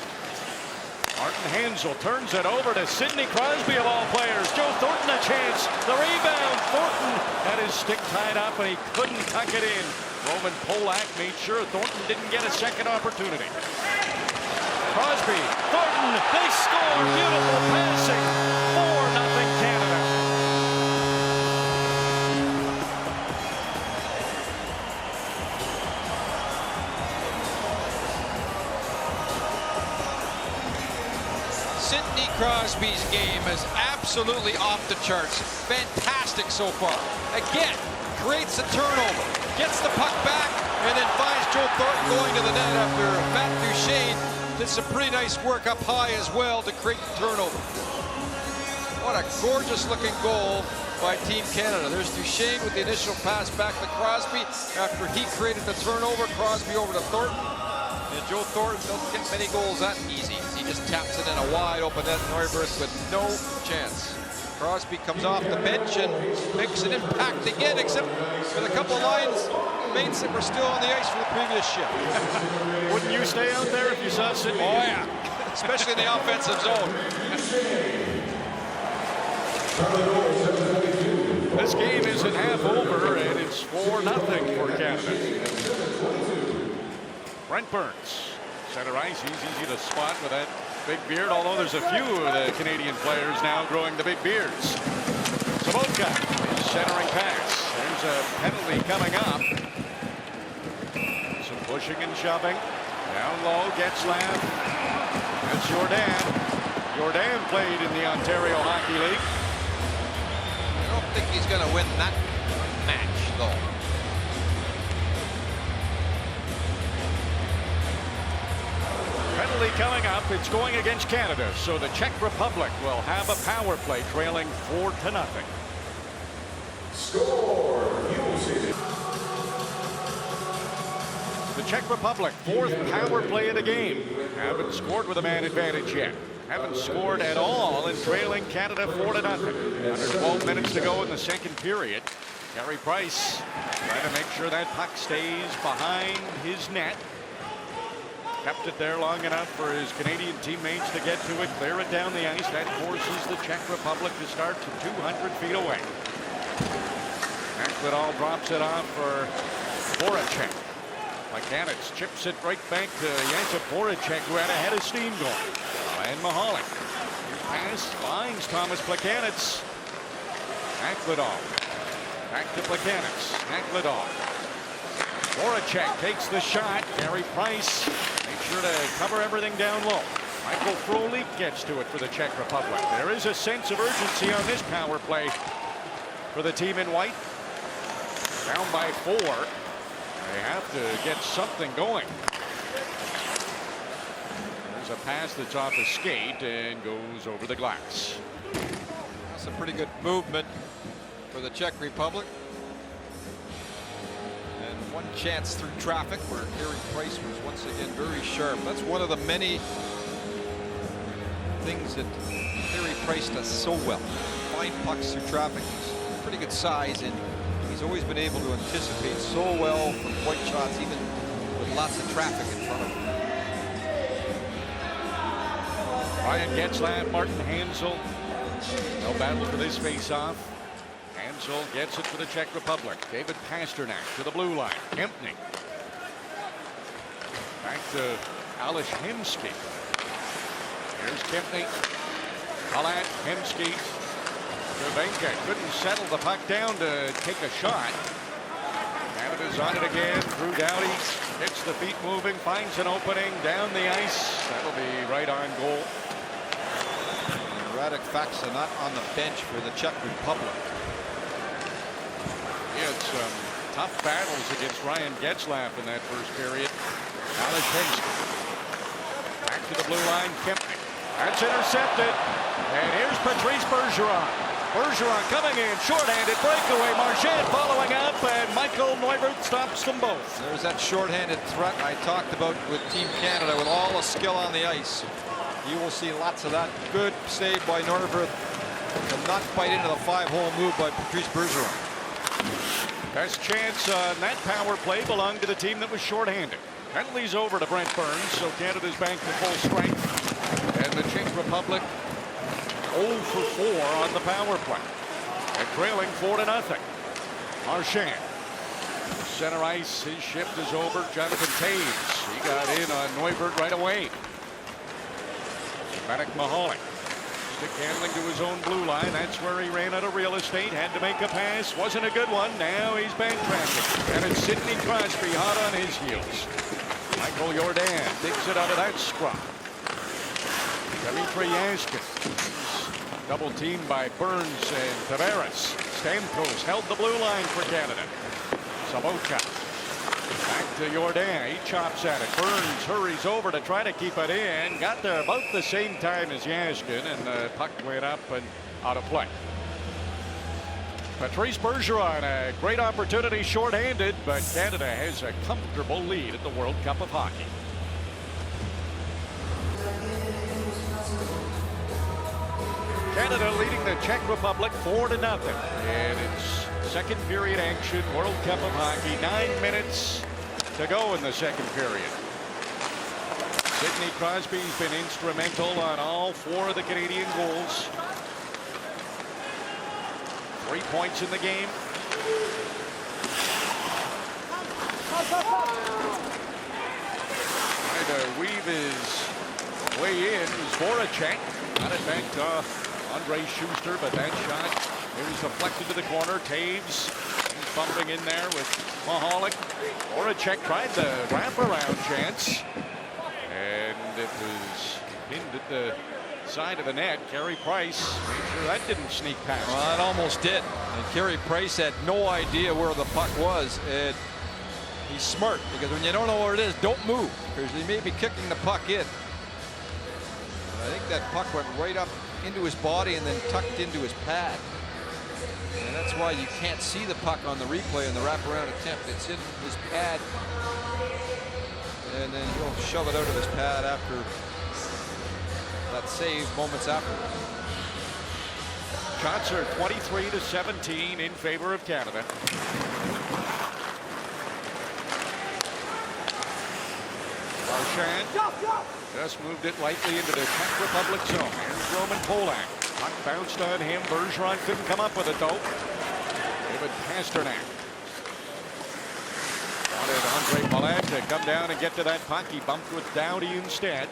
Martin Hansel turns it over to Sidney Crosby of all players. Joe Thornton a chance. The rebound. Thornton had his stick tied up and he couldn't tuck it in. Roman Polak made sure Thornton didn't get a second opportunity. Crosby, Thornton, they score. Beautiful passing. 4-0 Canada. Sidney Crosby's game is absolutely off the charts. Fantastic so far. Again, creates a turnover, gets the puck back, and then finds Joe Thornton going to the net after Matt Duchesne did some pretty nice work up high as well to create the turnover. What a gorgeous looking goal by Team Canada. There's Duchesne with the initial pass back to Crosby after he created the turnover. Crosby over to Thornton. And Joe Thornton doesn't get many goals that easy. He just taps it in a wide open net. Neuburth with no chance. Crosby comes off the bench and makes an impact again, except with a couple of lines mates that were still on the ice from the previous shift. Wouldn't you stay out there if you saw Sidney? Oh yeah, especially in the offensive zone. This game isn't half over, and it's 4-0 for Canada. Brent Burns, center ice. He's easy to spot with that big beard, although there's a few of the Canadian players now growing the big beards. Sabotka, his centering pass. There's a penalty coming up. Some pushing and shoving. Down low, Getzlav. That's Jordan. Jordan played in the Ontario Hockey League. I don't think he's going to win that match, though. Penalty coming up. It's going against Canada, so the Czech Republic will have a power play trailing 4-0. Score. The Czech Republic, fourth power play of the game. Haven't scored with a man advantage yet. Haven't scored at all in trailing Canada 4-0. Under 12 minutes to go in the second period. Carey Price trying to make sure that puck stays behind his net. Kept it there long enough for his Canadian teammates to get to it, clear it down the ice. That forces the Czech Republic to start to 200 feet away. Akladal drops it off for Voracek. Placanitz chips it right back to Jacek Voracek, who had a head of steam going. And Mahalik. Pass finds Thomas Placanitz. Akladal. Back to Placanitz. Akladal. Voracek takes the shot. Carey Price makes sure to cover everything down low. Michael Frolik gets to it for the Czech Republic. There is a sense of urgency on this power play for the team in white. Down by 4. They have to get something going. There's a pass that's off the skate and goes over the glass. That's a pretty good movement for the Czech Republic. And one chance through traffic where Carey Price was once again very sharp. That's one of the many things that Carey Price does so well. Find pucks through traffic. He's pretty good size, and he's always been able to anticipate so well from point shots, even with lots of traffic in front of him. Ryan Getzlav, Martin Hansel. No battle for this face-off. Hansel gets it for the Czech Republic. David Pasternak to the blue line. Kempny. Back to Alish Hemsky. Here's Kempney. Palat, Hemsky. Cervenka couldn't settle the puck down to take a shot. Canada's on it again. Drew Doughty gets the feet moving, finds an opening down the ice. That'll be right on goal. And Radek Faksa not on the bench for the Czech Republic. He had some tough battles against Ryan Getzlaf in that first period. Alish Hemsky. Back to the blue line, Kempney. That's intercepted. And here's Patrice Bergeron. Bergeron coming in, shorthanded breakaway. Marchand following up, and Michael Neuvert stops them both. There's that shorthanded threat I talked about with Team Canada with all the skill on the ice. You will see lots of that. Good save by Neuvert to not fight into the 5-hole move by Patrice Bergeron. Best chance on that power play belonged to the team that was shorthanded. Penalties over to Brent Burns, so Canada's back to full strength. And the Czech Republic 0 for 4 on the power play. And trailing 4-0. Marchand. Center ice, his shift is over. Jonathan Taves, he got in on Neuvert right away. Vanek Mahalik. Stick handling to his own blue line. That's where he ran out of real estate. Had to make a pass. Wasn't a good one. Now he's backtracking. And it's Sidney Crosby hot on his heels. Michael Jordan digs it out of that scrum. Dmitry Yashkin. Double teamed by Burns and Tavares. Stamkos held the blue line for Canada. Sabotka. Back to Jordan. He chops at it. Burns hurries over to try to keep it in. Got there about the same time as Yashkin, and the puck went up and out of play. Patrice Bergeron, a great opportunity shorthanded, but Canada has a comfortable lead at the World Cup of Hockey. Canada leading the Czech Republic 4-0 in its second period action. World Cup of Hockey. 9 minutes to go in the second period. Sidney Crosby's been instrumental on all 4 of the Canadian goals. 3 points in the game. Trying to weave his way in is Voracek. Got it back to Andre Schuster, but that shot, it was deflected to the corner. Taves, he's bumping in there with Mahalik. Voracek tried the wraparound chance, and it was pinned at the side of the net. Carey Price made sure that didn't sneak past. Well, it almost did. And Carey Price had no idea where the puck was. And he's smart, because when you don't know where it is, don't move, because he may be kicking the puck in. But I think that puck went right up into his body and then tucked into his pad. And that's why you can't see the puck on the replay in the wraparound attempt. It's in his pad. And then he'll shove it out of his pad after that save moments after. Shots are 23-17 in favor of Canada. Marchand just moved it lightly into the Czech Republic zone. Here's Roman Polak. Puck bounced on him. Bergeron couldn't come up with it though. David Pasternak. Wanted Andre Palat to come down and get to that puck. He bumped with Doughty instead.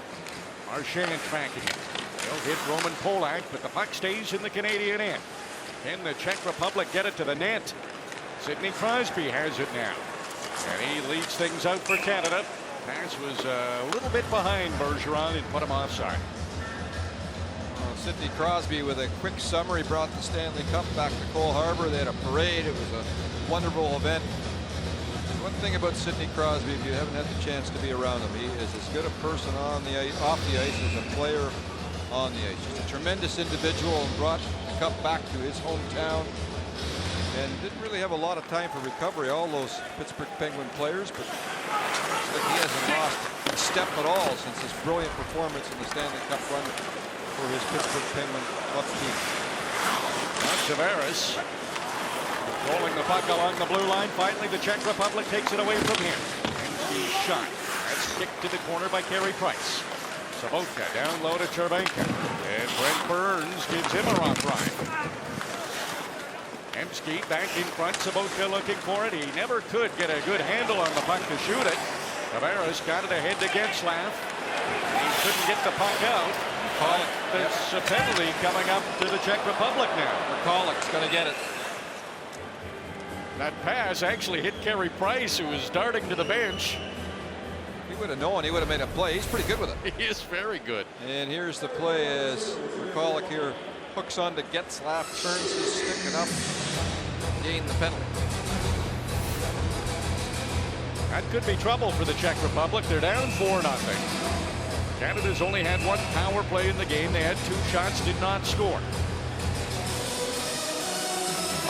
Marchand tracking it. He'll hit Roman Polak, but the puck stays in the Canadian end. Can the Czech Republic get it to the net? Sidney Crosby has it now. And he leads things out for Canada. Pass was a little bit behind Bergeron and put him offside. Sidney Crosby with a quick summary brought the Stanley Cup back to Cole Harbour. They had a parade. It was a wonderful event. One thing about Sidney Crosby, if you haven't had the chance to be around him, he is as good a person on the ice, off the ice as a player on the ice. He's a tremendous individual and brought the cup back to his hometown. And didn't really have a lot of time for recovery, all those Pittsburgh Penguin players, but looks like he hasn't lost a step at all since his brilliant performance in the Stanley Cup run for his Pittsburgh Penguin club team. Tavares rolling the puck along the blue line. Finally, the Czech Republic takes it away from him. Hemsky's shot. That's kicked to the corner by Carey Price. Sabotka down low to Cervenka. And Brent Burns gives him a rough ride. Hemsky back in front. Sabotka looking for it. He never could get a good handle on the puck to shoot it. Tavares got it ahead to Getzlaf. couldn't get the puck out. There's a penalty coming up to the Czech Republic now. McCulloch's going to get it. That pass actually hit Carey Price, who was darting to the bench. He would have known. He would have made a play. He's pretty good with it. He is very good. And here's the play as McCulloch here hooks on to Getzlaf, turns his stick enough, gain the penalty. That could be trouble for the Czech Republic. They're down 4-0. Canada's only had one power play in the game. They had 2 shots, did not score.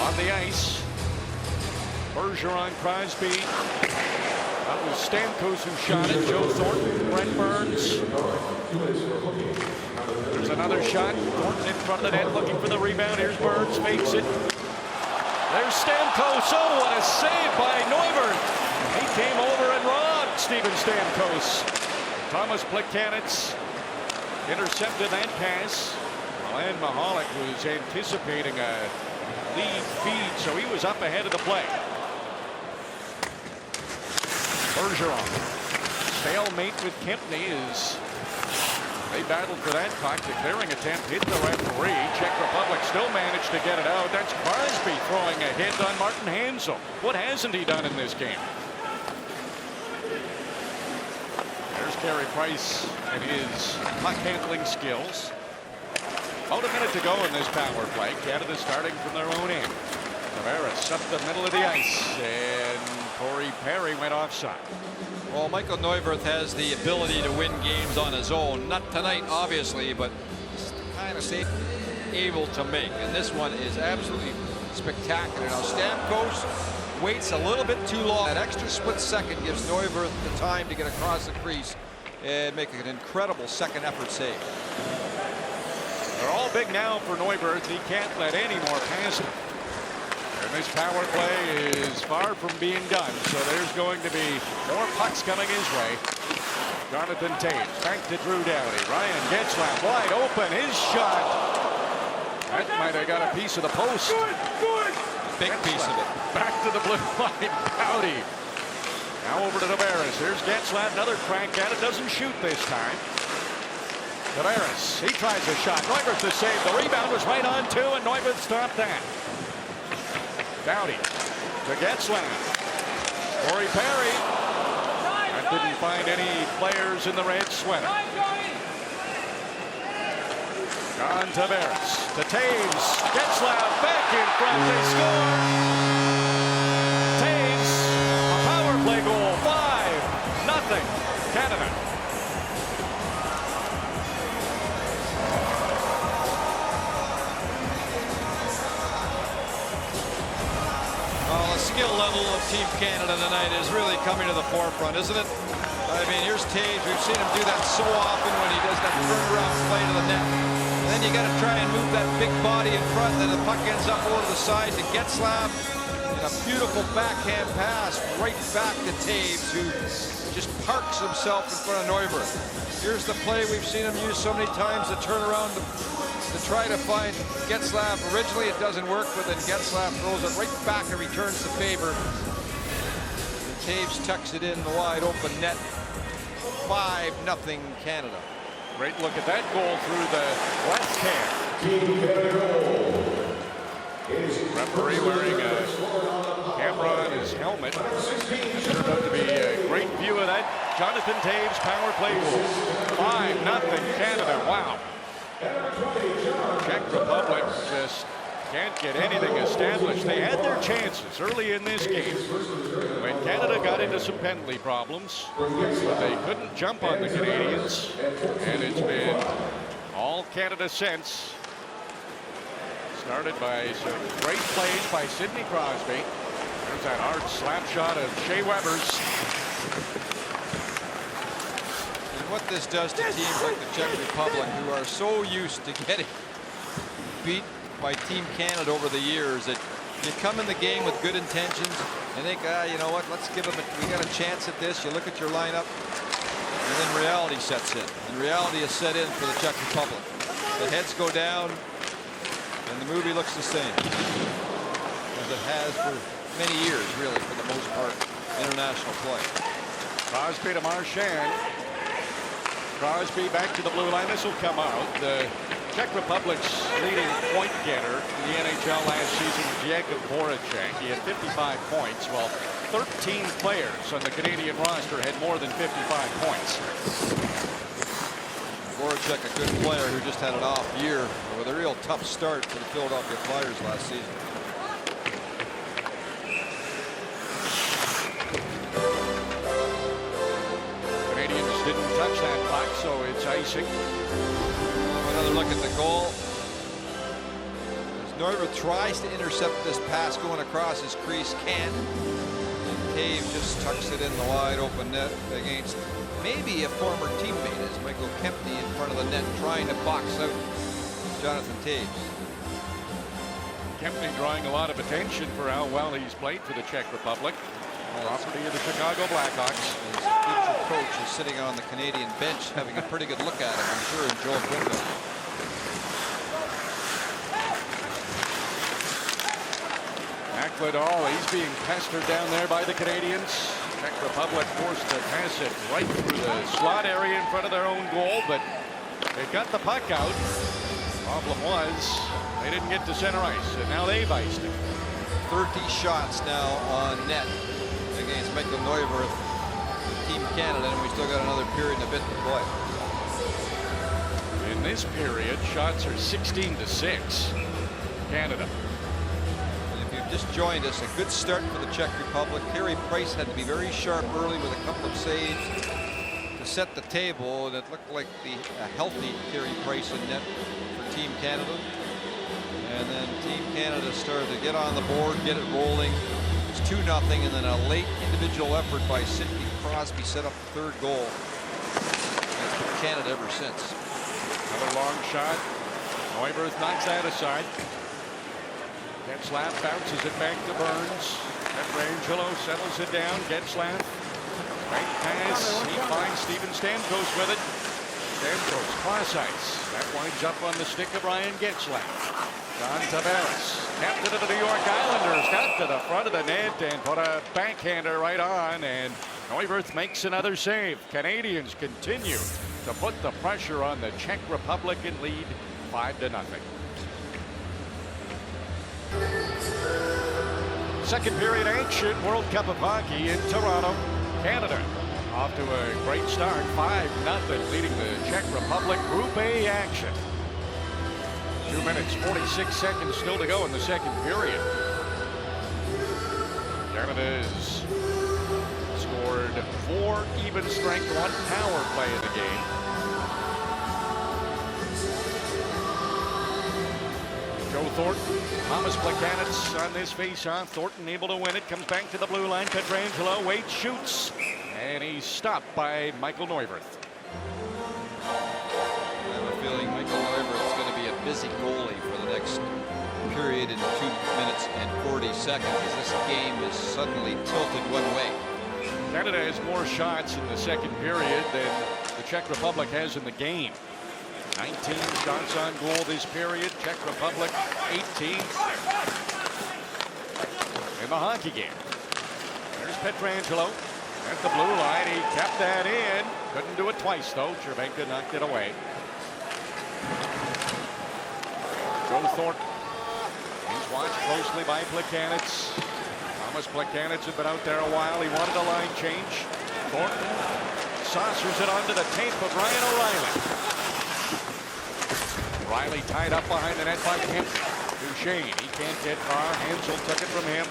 On the ice, Bergeron, Crosby. That was Stamkos who shot it. Joe Thornton, Brent Burns. There's another shot. Thornton in front of the net looking for the rebound. Here's Burns, fakes it. There's Stamkos. Oh, what a save by Neuvirth. He came over and robbed Steven Stamkos. Thomas Plekanec intercepted that pass. Ryan Mahalik was anticipating a lead feed, so he was up ahead of the play. Bergeron. Stalemate with Kempny as they battled for that puck. The clearing attempt hit the referee. Czech Republic still managed to get it out. That's Crosby throwing a hit on Martin Hansel. What hasn't he done in this game? There's Carey Price and his puck handling skills. About a minute to go in this power play. Canada starting from their own end. Tavares up the middle of the ice, and Corey Perry went offside. Well, Michael Neuvirth has the ability to win games on his own. Not tonight, obviously, but he's the kind of save able to make. And this one is absolutely spectacular. Now, Stamkos waits a little bit too long. That extra split second gives Neuvirth the time to get across the crease and make an incredible second effort save. They're all big now for Neuvirth. He can't let any more pass him. And this power play is far from being done, so there's going to be more pucks coming his way. Jonathan Toews back to Drew Doughty. Ryan Getzlaf wide open. His shot. That might have got a piece of the post. Big piece of it. Back to the blue line. Doughty. Now over to Tavares. Here's Getzlaf. Another crack at it. Doesn't shoot this time. Tavares. He tries a shot. Neuvirth to save. The rebound was right on two, and Neuvirth stopped that. Doughty to Getzlaf. Corey Perry. That didn't find any players in the red sweater. John Tavares to Toews. Getzlaf back in front. They score. Toews, a power play goal. 5-0 Canada. The skill level of Team Canada tonight is really coming to the forefront, isn't it? I mean, here's Toews. We've seen him do that so often when he does that turnaround play to the net. And then you got to try and move that big body in front, and then the puck ends up over the side to Getzlaf. And a beautiful backhand pass right back to Toews, who just parks himself in front of Neuvirth. Here's the play we've seen him use so many times, the turnaround to try to find Getzlaf. Originally it doesn't work, but then Getzlaf throws it right back and returns the favor. And Toews tucks it in the wide open net. 5-0 Canada. Great look at that goal through the left hand. Referee wearing a camera on his helmet. Turned out to be a great view of that. Jonathan Toews power play goal. 5-0 Canada. Wow. Czech Republic just can't get anything established. They had their chances early in this game when Canada got into some penalty problems, but they couldn't jump on the Canadians, and it's been all Canada since. Started by some great plays by Sidney Crosby. There's that hard slap shot of Shea Weber's. What this does to teams like the Czech Republic, who are so used to getting beat by Team Canada over the years, that you come in the game with good intentions and think, you know what, let's give them we got a chance at this. You look at your lineup, and then reality sets in. And reality is set in for the Czech Republic. The heads go down, and the movie looks the same, as it has for many years, really, for the most part, international play. Crosby to Marchand. Crosby back to the blue line. This will come out. The Czech Republic's leading point getter in the NHL last season was Jakub Voracek. He had 55 points, while 13 players on the Canadian roster had more than 55 points. Voracek, a good player who just had an off year with a real tough start for the Philadelphia Flyers last season. Canadians didn't touch that puck, so it's icing. Another look at the goal. As Neuvirth tries to intercept this pass going across his crease, can't. And Cave just tucks it in the wide open net against maybe a former teammate, as Michael Kempney in front of the net trying to box out Jonathan Taves. Kempney drawing a lot of attention for how well he's played for the Czech Republic. Property of the Chicago Blackhawks. His future coach is sitting on the Canadian bench having a pretty good look at him, I'm sure, in Joel Quenneville. Akladal, he's being pestered down there by the Canadians. Czech Republic forced to pass it right through the slot area in front of their own goal, but they got the puck out. Problem was, they didn't get to center ice, and now they've iced it. 30 shots now on net against Michael Neuvirth, Team Canada, and we still got another period and a bit to play. In this period, shots are 16-6, Canada. And if you've just joined us, a good start for the Czech Republic. Carey Price had to be very sharp early with a couple of saves to set the table, and it looked like a healthy Carey Price in net for Team Canada. And then Team Canada started to get on the board, get it rolling. It's 2-0, and then a late individual effort by Sidney Crosby set up the third goal. It's been Canada ever since. Another long shot. Neuvirth knocks that aside. Getzlaf bounces it back to Burns. Pietrangelo settles it down. Getzlaf. Right pass. He finds Steven Stamkos with it. Stamkos cross ice. That winds up on the stick of Ryan Getzlaf. John Tavares, captain of the New York Islanders, got to the front of the net and put a backhander right on, and Neuvirth makes another save. Canadians continue to put the pressure on the Czech Republic and lead 5-0. Second period action, World Cup of Hockey in Toronto, Canada. Off to a great start, 5-0, leading the Czech Republic Group A action. 2 minutes, 46 seconds still to go in the second period. Canada's scored 4 even strength, 1 power play in the game. Joe Thornton, Thomas Plekanec on this face-off. Thornton able to win it, comes back to the blue line. Pietrangelo waits, shoots, and he's stopped by Michael Neuvirth. I have a feeling Michael Neuvirth is going to be a busy goalie for the next period in 2 minutes and 40 seconds as this game is suddenly tilted one way. Canada has more shots in the second period than the Czech Republic has in the game. 19 shots on goal this period. Czech Republic 18 in the hockey game. There's Pietrangelo at the blue line. He kept that in. Couldn't do it twice though. Cervenka knocked it away. Joe Thornton. He's watched closely by Plekanec. Thomas Plekanec had been out there a while. He wanted a line change. Thornton saucers it onto the tape of Ryan O'Reilly. Riley tied up behind the net by Kemp. Duchesne, he can't get far. Hansel took it from him.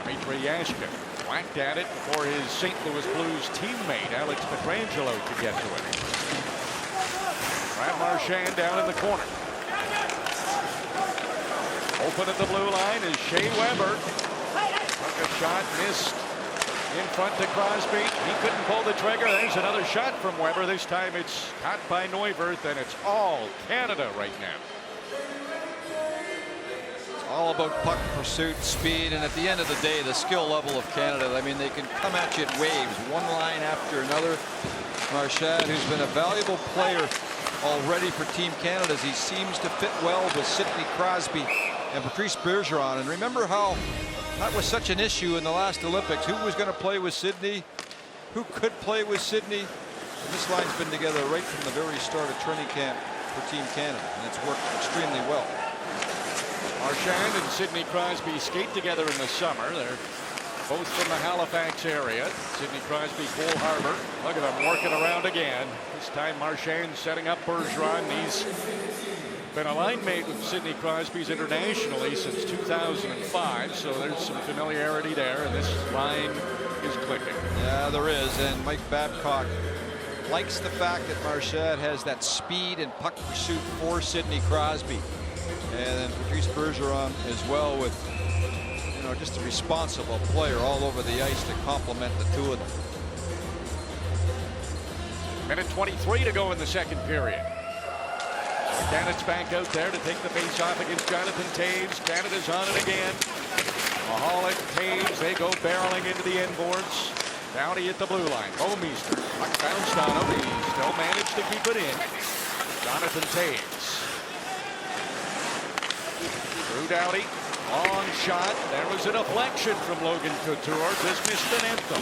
Dmitry Yashkin whacked at it before his St. Louis Blues teammate Alex Pietrangelo could get to it. Brad Marchand down in the corner. Open at the blue line is Shea Weber. Took a shot, missed in front to Crosby. He couldn't pull the trigger. There's another shot from Weber. This time it's caught by Neuvirth, and it's all Canada right now. It's all about puck pursuit, speed, and at the end of the day, the skill level of Canada. I mean, they can come at you at waves, one line after another. Marchand, who's been a valuable player already for Team Canada, as he seems to fit well with Sidney Crosby and Patrice Bergeron. And remember how that was such an issue in the last Olympics. Who was going to play with Sidney? Who could play with Sidney? And this line's been together right from the very start of training camp for Team Canada, and it's worked extremely well. Marchand and Sidney Crosby skate together in the summer. They're both from the Halifax area. Sidney Crosby, Cole Harbour. Look at them working around again. This time Marchand setting up Bergeron. He's been a line mate with Sidney Crosby's internationally since 2005, so there's some familiarity there, and this line is clicking. Yeah, there is, and Mike Babcock likes the fact that Marchand has that speed and puck pursuit for Sidney Crosby. And then Patrice Bergeron as well, with, you know, just a responsible player all over the ice to complement the two of them. Minute 23 to go in the second period. Canada's back out there to take the face off against Jonathan Toews. Canada's on it again. Mahalik, Toews, they go barreling into the end boards. Doughty at the blue line. Bouwmeester, puck bounced on him. He still managed to keep it in. Jonathan Toews. Drew Doughty, long shot. There was a deflection from Logan Couture. Just missed an anthem.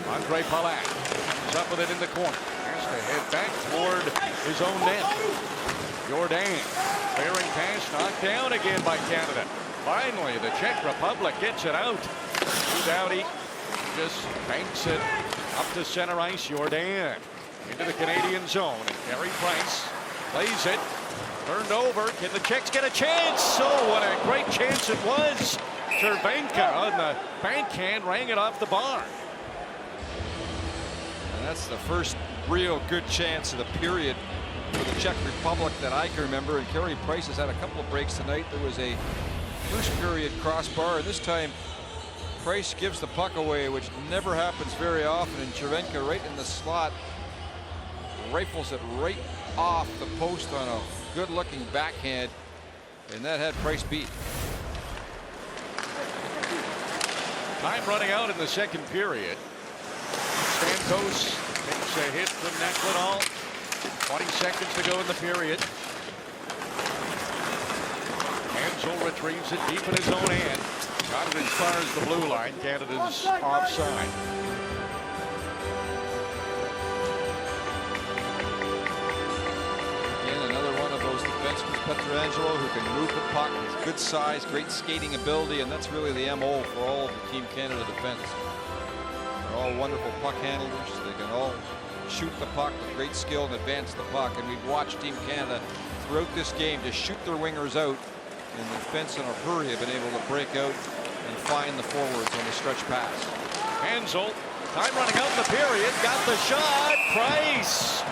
Andre Palat comes up with it in the corner. Has to head back toward his own net. Jordan clearing pass, knocked down again by Canada. Finally, the Czech Republic gets it out. Drew Doughty just banks it up to center ice. Jordan into the Canadian zone. And Carey Price plays it. Turned over. Can the Czechs get a chance? Oh, what a great chance it was. Cervenka on the backhand rang it off the bar. And that's the first real good chance of the period for the Czech Republic that I can remember. And Carey Price has had a couple of breaks tonight. There was a first period crossbar, and this time Price gives the puck away, which never happens very often. And Cervenka right in the slot rifles it right off the post on a good-looking backhand, and that had Price beat. Time running out in the second period. Stamkos takes a hit from Neklinall. 20 seconds to go in the period. Hansel retrieves it deep in his own end. Got it as far as the blue line. Canada's offside. Defenseman Pietrangelo, who can move the puck with good size, great skating ability, and that's really the MO for all of the Team Canada defense. They're all wonderful puck handlers. They can all shoot the puck with great skill and advance the puck. And we've watched Team Canada throughout this game to shoot their wingers out, and the defense in a hurry have been able to break out and find the forwards on the stretch pass. Hansel, time running out in the period, got the shot. Price.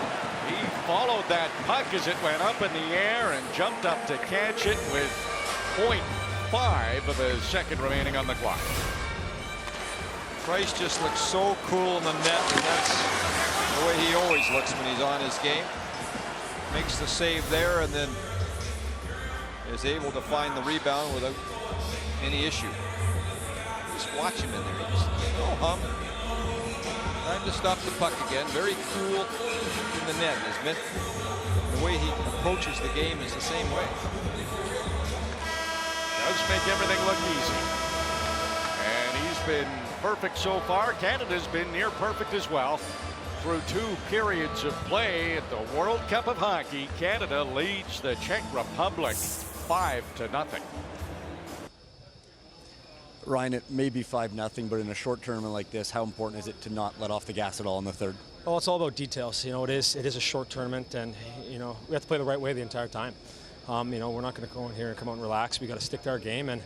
He followed that puck as it went up in the air and jumped up to catch it with 0.5 of a second remaining on the clock. Price just looks so cool in the net, and that's the way he always looks when he's on his game. Makes the save there and then is able to find the rebound without any issue. Just watch him in there. He's no hum. Time to stop the puck again. Very cool in the net. The way he approaches the game is the same way. Does make everything look easy. And he's been perfect so far. Canada's been near perfect as well. Through 2 periods of play at the World Cup of Hockey, Canada leads the Czech Republic 5-0. Ryan, it may be 5-0, but in a short tournament like this, how important is it to not let off the gas at all in the third? Well, it's all about details. You know, it is a short tournament, and you know we have to play the right way the entire time. You know, we're not going to go in here and come out and relax. We got to stick to our game, and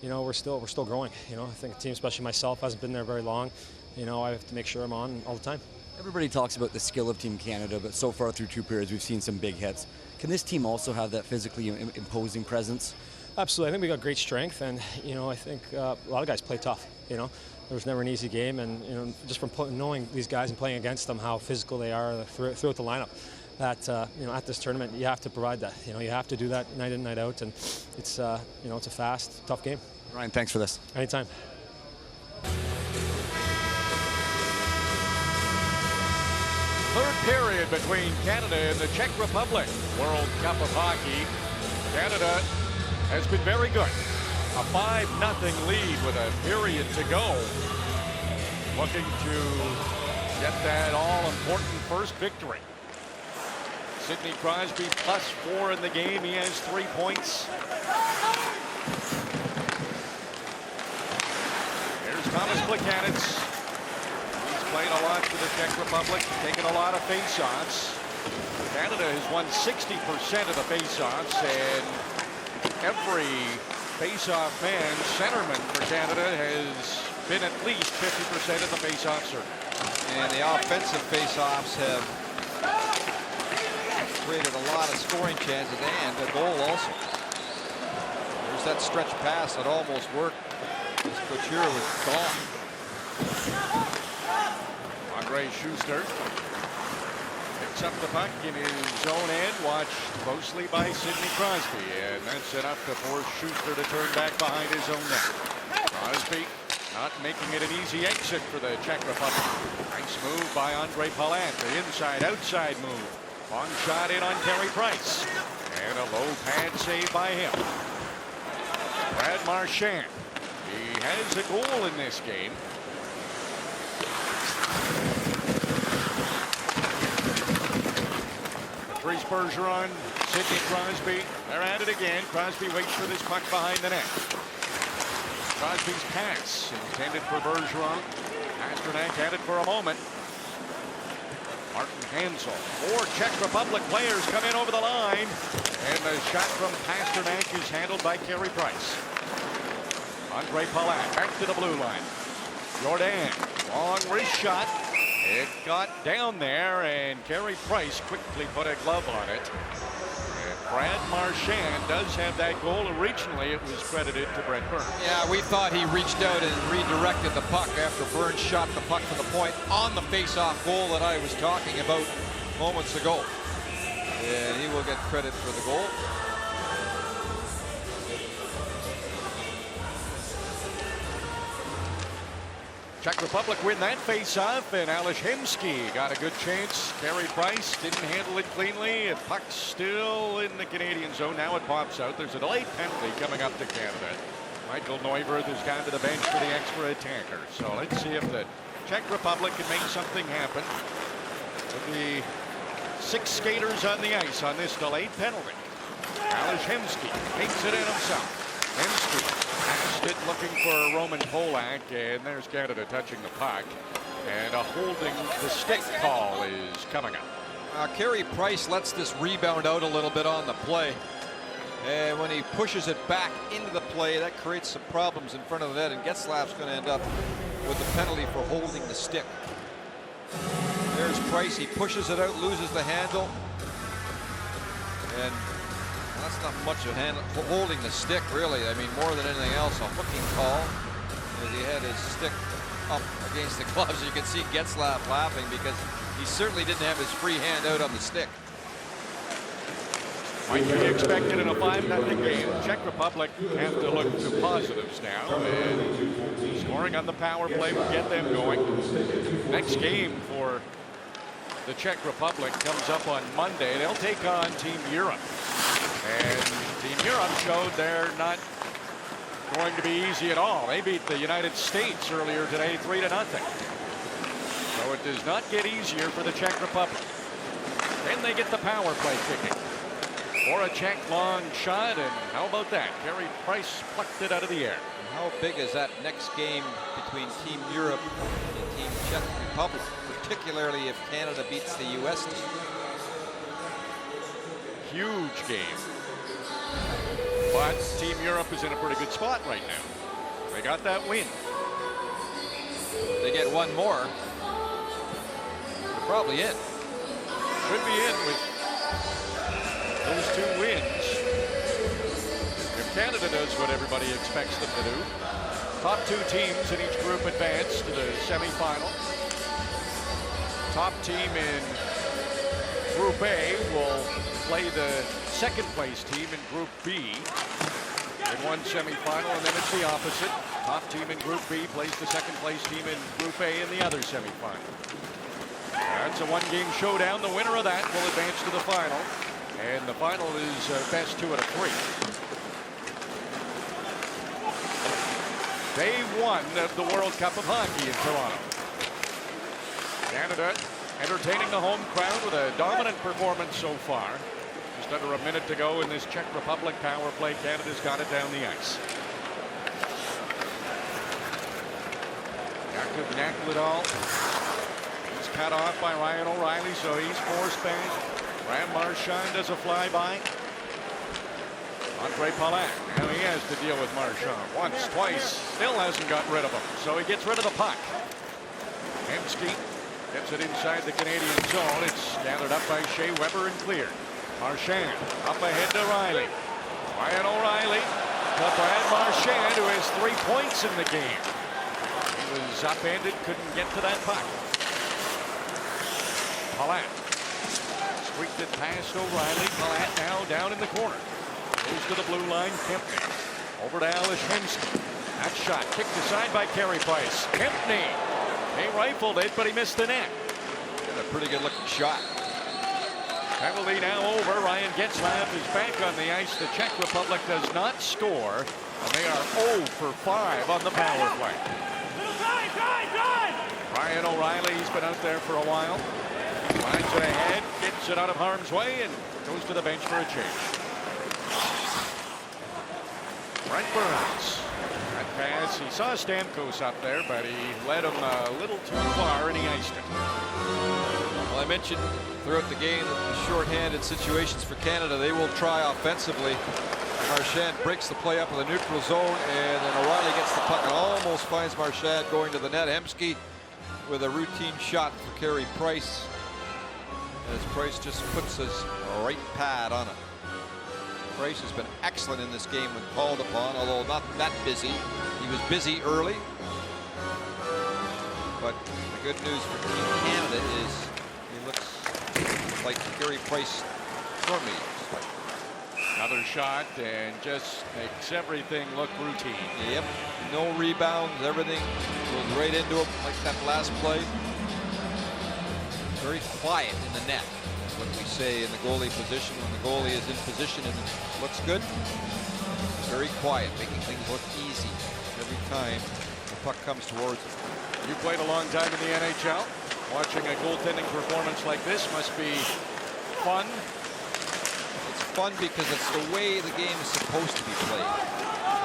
you know we're still growing. You know, I think the team, especially myself, hasn't been there very long. You know, I have to make sure I'm on all the time. Everybody talks about the skill of Team Canada, but so far through 2 periods, we've seen some big hits. Can this team also have that physically imposing presence? Absolutely. I think we got great strength, and you know, I think a lot of guys play tough. You know, there was never an easy game, and you know, just from knowing these guys and playing against them, how physical they are throughout the lineup. That you know, at this tournament, you have to provide that. You know, you have to do that night in, night out, and it's you know, it's a fast, tough game. Ryan, thanks for this. Anytime. Third period between Canada and the Czech Republic. World Cup of Hockey. Canada has been very good. A 5-0 lead with a period to go. Looking to get that all-important first victory. Sidney Crosby +4 in the game. He has 3 points. Here's Thomas Plekanec. He's played a lot for the Czech Republic, taken a lot of face-offs. Canada has won 60% of the face-offs, and every face-off man, centerman for Canada, has been at least 50% of the face-off circuit. And the offensive face-offs have created a lot of scoring chances and a goal also. There's that stretch pass that almost worked. This Couture was gone. Andre Schuster picks up the puck in his own end, watched closely by Sidney Crosby, and that's enough to force Schuster to turn back behind his own net. Crosby not making it an easy exit for the Czech Republic. Nice move by Andre Palat, the inside-outside move. Long shot in on Carey Price, and a low pad save by him. Brad Marchand, he has a goal in this game. Patrice Bergeron, Sidney Crosby, they're at it again. Crosby waits for this puck behind the net. Crosby's pass intended for Bergeron. Pasternak had it for a moment. Martin Hansel. 4 Czech Republic players come in over the line, and the shot from Pasternak is handled by Carey Price. Andre Palat back to the blue line. Jordan, long wrist shot. It got down there, and Carey Price quickly put a glove on it. And Brad Marchand does have that goal. Originally, it was credited to Brent Burns. Yeah, we thought he reached out and redirected the puck after Burns shot the puck to the point on the face-off goal that I was talking about moments ago. And he will get credit for the goal. Czech Republic win that face-off, and Alashimsky got a good chance. Carey Price didn't handle it cleanly. The puck's still in the Canadian zone. Now it pops out. There's a delayed penalty coming up to Canada. Michael Neuwirth has gone to the bench for the extra attacker. So let's see if the Czech Republic can make something happen with the 6 skaters on the ice on this delayed penalty. Alashimsky takes it in himself. Hemsky passed it looking for Roman Polak, and there's Canada touching the puck, and a holding the stick call is coming up. Carey Price lets this rebound out a little bit on the play, and when he pushes it back into the play, that creates some problems in front of the net, and Getzlaf's going to end up with the penalty for holding the stick. There's Price. He pushes it out, loses the handle, and that's not much of holding the stick, really. I mean, more than anything else, a hooking call. As he had his stick up against the gloves, you can see Getzlaf laughing because he certainly didn't have his free hand out on the stick. Might be expected in a 5-0 game. Czech Republic have to look to positives now, and scoring on the power play will get them going. Next game for the Czech Republic comes up on Monday. They'll take on Team Europe. And Team Europe showed they're not going to be easy at all. They beat the United States earlier today 3-0. So it does not get easier for the Czech Republic. Then they get the power play kicking. For a Czech long shot, and how about that? Carey Price plucked it out of the air. And how big is that next game between Team Europe and Team Czech Republic, particularly if Canada beats the U.S. team? Huge game. But Team Europe is in a pretty good spot right now. They got that win. They get one more. They're probably in. Could be in with those 2 wins. If Canada does what everybody expects them to do, top 2 teams in each group advance to the semifinal. Top team in Group A will play the second place team in Group B in one semifinal, and then it's the opposite. Top team in Group B plays the second place team in Group A in the other semifinal. That's a 1-game showdown. The winner of that will advance to the final, and the final is best 2 out of 3. Day 1 of the World Cup of Hockey in Toronto. Canada entertaining the home crowd with a dominant performance so far. Just under a minute to go in this Czech Republic power play. Canada's got it down the ice. Jakub Nakladal. He's cut off by Ryan O'Reilly, so he's forced back. Ram Marchand does a flyby. Andre Palat. Now he has to deal with Marchand once, twice. Still hasn't gotten rid of him, so he gets rid of the puck. Hemsky gets it inside the Canadian zone. It's gathered up by Shea Weber and cleared. Marchand up ahead to Riley. Ryan O'Reilly to Brad Marchand, who has 3 points in the game. He was upended, couldn't get to that puck. Palat squeaked it past O'Reilly. Palat now down in the corner. Goes to the blue line. Kempney over to Alish Hemsky. That shot kicked aside by Carey Price. Kempney, he rifled it, but he missed the net. Got a pretty good looking shot. Penalty now over. Ryan Getzlaf is back on the ice. The Czech Republic does not score, and they are 0 for 5 on the power play. Ryan O'Reilly, he's been out there for a while. Lines it ahead, gets it out of harm's way, and goes to the bench for a change. Brent Burns. That pass, he saw Stamkos up there, but he led him a little too far, and he iced it. Well, I mentioned throughout the game that the shorthanded situations for Canada, they will try offensively. Marchand breaks the play up in the neutral zone, and then O'Reilly gets the puck and almost finds Marchand going to the net. Hemsky with a routine shot for Carey Price, as Price just puts his right pad on it. Price has been excellent in this game when called upon, although not that busy. He was busy early, but the good news for Team Canada is he looks like Carey Price for me. Another shot and just makes everything look routine. Yep, no rebounds, everything goes right into him like that last play. Very quiet in the net, is what we say in the goalie position. When the goalie is in position and it looks good, very quiet, making things look easy every time the puck comes towards him. You played a long time in the NHL. Watching a goaltending performance like this must be fun. It's fun because it's the way the game is supposed to be played.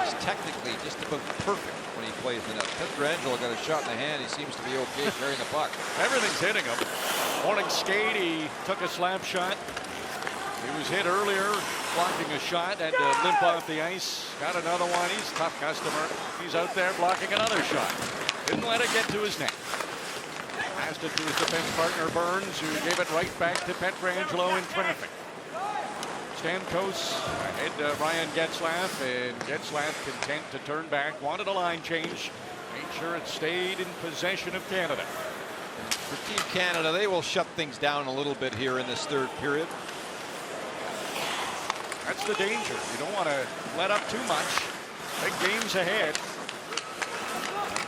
It's technically just about perfect when he plays the net. Pietrangelo got a shot in the hand. He seems to be okay carrying the puck. Everything's hitting him. Morning skate, he took a slap shot. He was hit earlier, blocking a shot, had to limp off the ice. Got another one. He's a tough customer. He's out there blocking another shot. Didn't let it get to his net. Passed it to his defense partner Burns, who gave it right back to Pietrangelo in traffic. Stamkos ahead to Ryan Getzlaf, and Getzlaf content to turn back. Wanted a line change. Made sure it stayed in possession of Canada. For Team Canada, they will shut things down a little bit here in this third period. That's the danger. You don't want to let up too much. Big games ahead.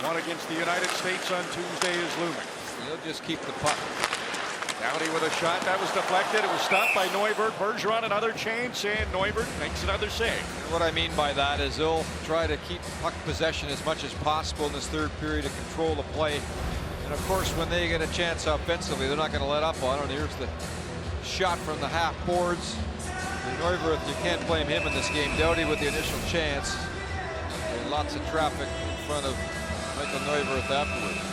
One against the United States on Tuesday is looming. He'll just keep the puck. Downey with a shot that was deflected. It was stopped by Neubert. Bergeron another chance, and Neubert makes another save. And what I mean by that is they'll try to keep puck possession as much as possible in this third period to control the play. And of course, when they get a chance offensively, they're not going to let up on it. Here's the shot from the half boards. And Neubert, you can't blame him in this game. Doughty with the initial chance, and lots of traffic in front of Michael Neubert afterwards.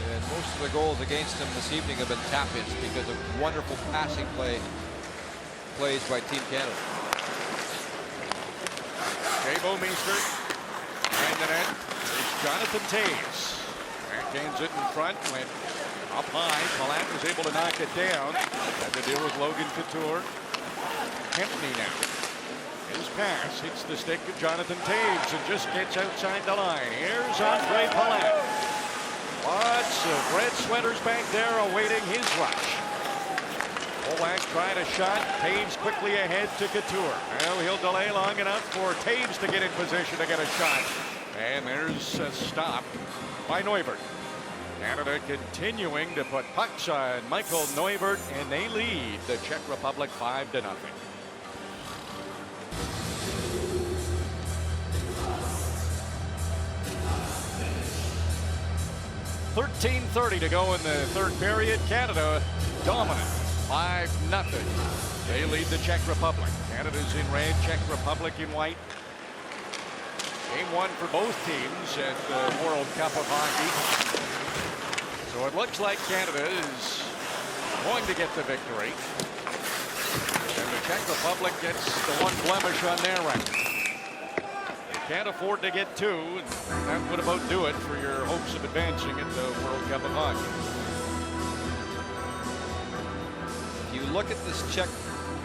And most of the goals against him this evening have been tap-ins because of wonderful passing plays by Team Canada. Jay Bouwmeester behind the net. It's Jonathan Toews. Backhands it in front, went up high. Palat was able to knock it down. Had to deal with Logan Couture. Kempney now. His pass hits the stick of Jonathan Toews and just gets outside the line. Here's Andre Palat. Lots of red sweaters back there awaiting his rush. Polak tried a shot. Taves quickly ahead to Couture. Well, he'll delay long enough for Taves to get in position to get a shot. And there's a stop by Neubert. Canada continuing to put pucks on Michael Neubert, and they lead the Czech Republic 5-0. 13:30 to go in the third period. Canada dominant, 5-0. They lead the Czech Republic. Canada's in red, Czech Republic in white. Game one for both teams at the World Cup of Hockey. So it looks like Canada is going to get the victory. And the Czech Republic gets the one blemish on their record. Can't afford to get two, and that would about do it for your hopes of advancing at the World Cup of Hockey. If you look at this Czech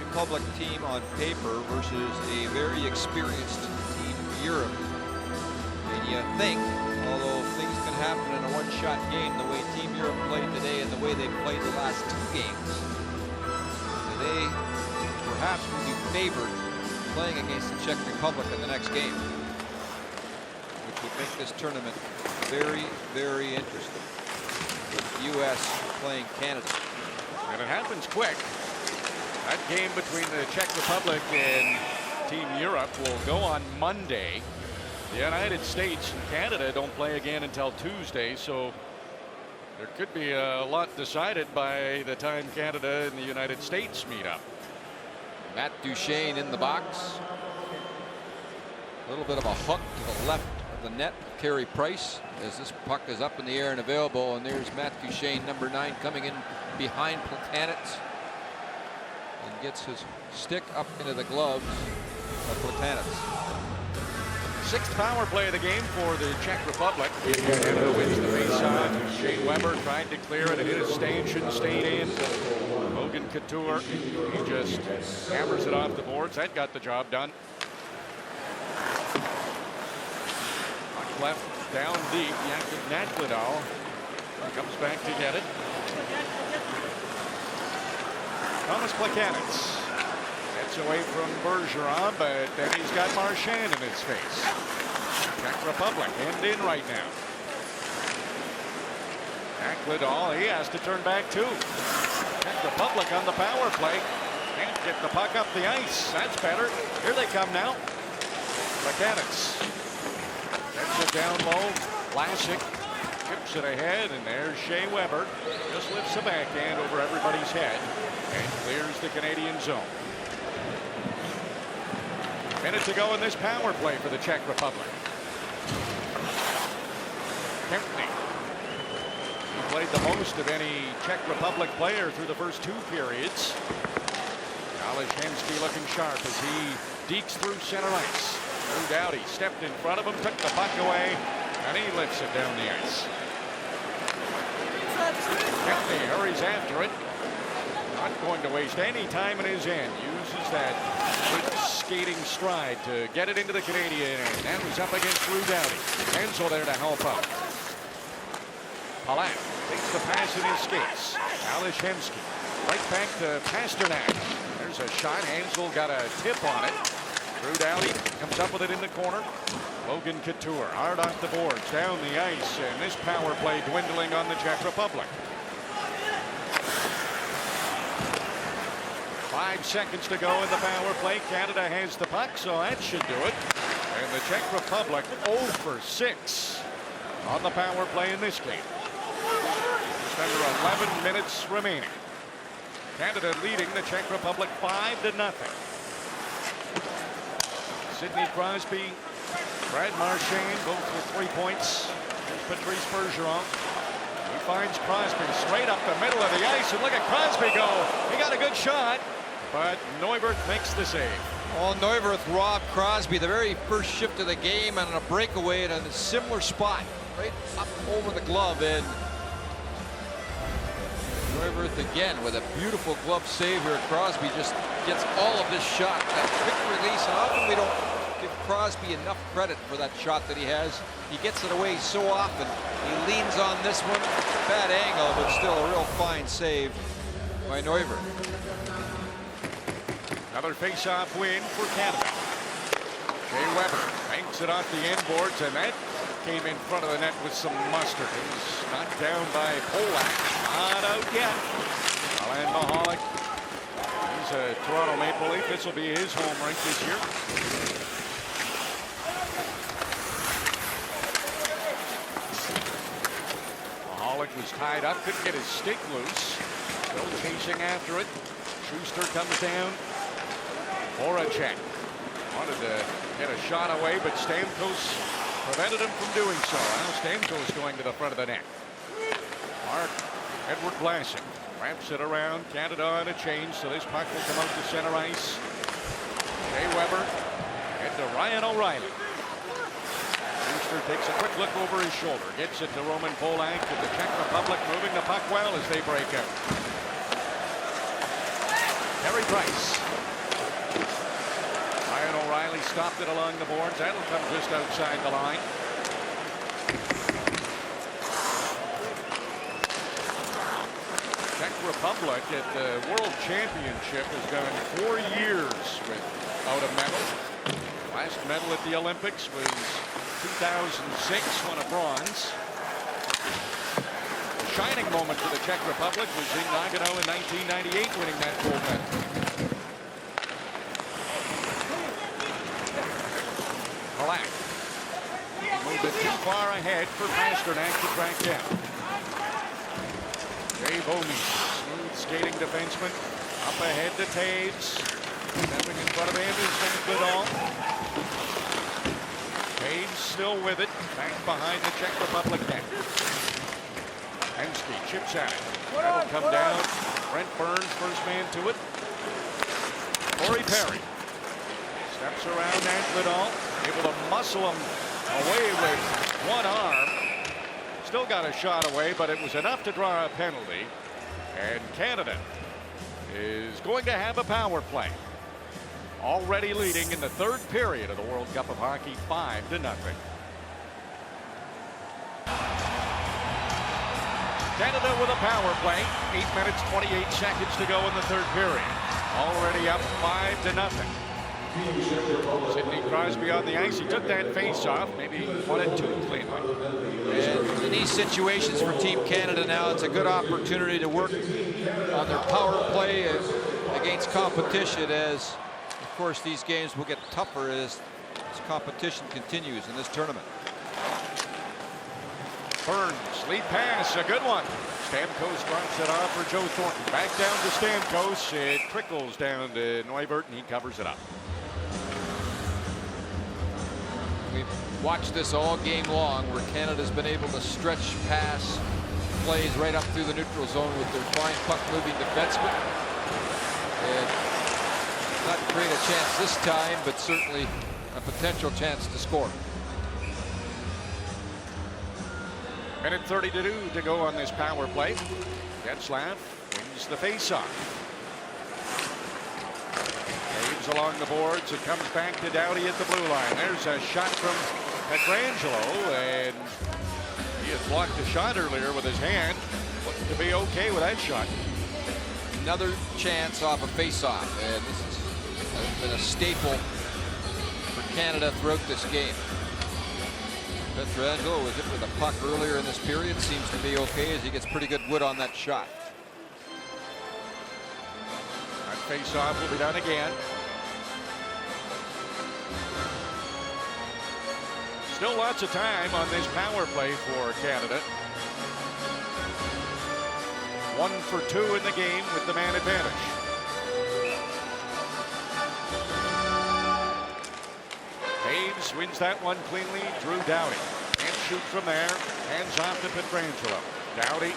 Republic team on paper versus a very experienced team in Europe, and you think, although things can happen in a one-shot game, the way Team Europe played today and the way they played the last two games, they perhaps will be favored playing against the Czech Republic in the next game, which would make this tournament very, very interesting. With the U.S. playing Canada. And it happens quick. That game between the Czech Republic and Team Europe will go on Monday. The United States and Canada don't play again until Tuesday, so there could be a lot decided by the time Canada and the United States meet up. Matt Duchene in the box. A little bit of a hook to the left of the net. Carey Price as this puck is up in the air and available. And there's Matt Duchene, number 9, coming in behind Platanitz. And gets his stick up into the gloves of Platanitz. Sixth power play of the game for the Czech Republic. Canada wins the face-off. Shane Weber tried to clear it. It hit a stanchion, stayed in. Logan Couture, he just hammers it off the boards. That got the job done. Puck left down deep. Naklidal comes back to get it. Thomas Platanitz gets away from Bergeron, but then he's got Marchand in his face. Czech Republic end in right now. Naklidal, he has to turn back too. Czech Republic on the power play. Can't get the puck up the ice. That's better. Here they come now. Platanitz gets it down low. Vlasic chips it ahead, and there's Shea Weber. Just lifts the backhand over everybody's head and clears the Canadian zone. Minute to go in this power play for the Czech Republic. Kempny. He played the most of any Czech Republic player through the first two periods. Alashensky looking sharp as he dekes through center ice. Drew Doughty stepped in front of him, took the puck away, and he lifts it down the ice. Kempny hurries after it. Not going to waste any time in his end. Uses that good skating stride to get it into the Canadian end. That was up against Drew Doughty. Enzo there to help out. Palat takes the pass in his skates. Alashensky right back to Pasternak. There's a shot. Hansel got a tip on it. Drew Doughty comes up with it in the corner. Logan Couture hard off the boards, down the ice, and this power play dwindling on the Czech Republic. 5 seconds to go in the power play. Canada has the puck, so that should do it. And the Czech Republic 0 for 6 on the power play in this game. Just under 11 minutes remaining. Canada leading the Czech Republic 5-0. Sidney Crosby, Brad Marchand, both with 3 points. Here's Patrice Bergeron. He finds Crosby straight up the middle of the ice, and look at Crosby go. He got a good shot, but Neuwirth makes the save. Well, Neuwirth robbed Crosby the very first shift of the game and on a breakaway at a similar spot, right up over the glove, and Neuwirth again with a beautiful glove save here. Crosby just gets all of this shot, that quick release, and often we don't give Crosby enough credit for that shot that he has. He gets it away so often. He leans on this one, bad angle, but still a real fine save by Neuwirth. Another face-off win for Canada. Shea Weber banks it off the end boards, and that came in front of the net with some mustard. It was knocked down by Polak. Not out yet. Alan Mahalik. He's a Toronto Maple Leaf. This will be his home rink this year. Republic was tied up, couldn't get his stick loose. Still chasing after it. Schuster comes down for a check. Wanted to get a shot away, but Stamkos prevented him from doing so. Now Stamkos going to the front of the net. Mark Edward Vlasic wraps it around. Canada on a change, so this puck will come out to center ice. Jay Weber into Ryan O'Reilly. Schuster takes a quick look over his shoulder. Gets it to Roman Polak to the Czech Republic, moving the puck well as they break out. Carey Price. Ryan O'Reilly stopped it along the boards. That'll come just outside the line. Czech Republic at the World Championship has gone 4 years without a medal. Last medal at the Olympics was 2006, won a bronze. A shining moment for the Czech Republic was in Nagano in 1998, winning that gold medal. Polak moved it too far ahead for Pasternak to track down. Jay Bowman, smooth skating defenseman, up ahead to Taves. Stepping in front of him is Van Goodall. Taves still with it, back behind the Czech Republic net. Hemsky chips at it. That'll come down. Brent Burns, first man to it. Corey Perry steps around Van Goodall, able to muscle him away with one arm. Still got a shot away, but it was enough to draw a penalty. And Canada is going to have a power play. Already leading in the third period of the World Cup of Hockey, 5-0. Canada with a power play. 8 minutes, 28 seconds to go in the third period. Already up 5-0. Sidney Crosby on the ice. He took that face-off. Maybe won it too cleanly. And in these situations for Team Canada now, it's a good opportunity to work on their power play against competition, as, of course, these games will get tougher as competition continues in this tournament. Burns, lead pass, a good one. Stamkos drops it off for Joe Thornton. Back down to Stamkos. It trickles down to Neuvert, and he covers it up. We've watched this all game long, where Canada's been able to stretch pass plays right up through the neutral zone with their fine puck-moving defensemen. And not create a chance this time, but certainly a potential chance to score. Minute 32 to go on this power play. Getzlaff wins the faceoff. Waves along the boards. It comes back to Doughty at the blue line. There's a shot from Pietrangelo, and he had blocked a shot earlier with his hand. Looking to be okay with that shot. Another chance off a faceoff, and this has been a staple for Canada throughout this game. Pietrangelo was hit with a puck earlier in this period. Seems to be okay as he gets pretty good wood on that shot. That face-off will be done again. Still lots of time on this power play for Canada. 1 for 2 in the game with the man advantage. Taves wins that one cleanly. Drew Doughty can't shoot from there. Hands off to Pietrangelo. Doughty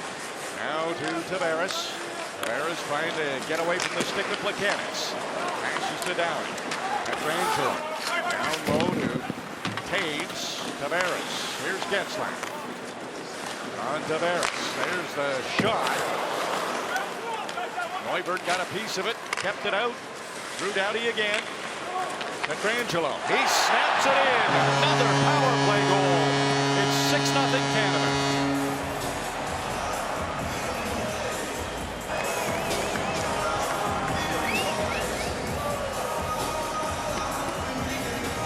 now to Tavares. Tavares trying to get away from the stick of Plekanec. Passes to Doughty. Pietrangelo down low to Taves. Tavares. Here's Getzlaff. On Tavares. There's the shot. Neuvert got a piece of it. Kept it out. Drew Doughty again. Pietrangelo, he snaps it in. Another power play goal. It's 6-0 Canada.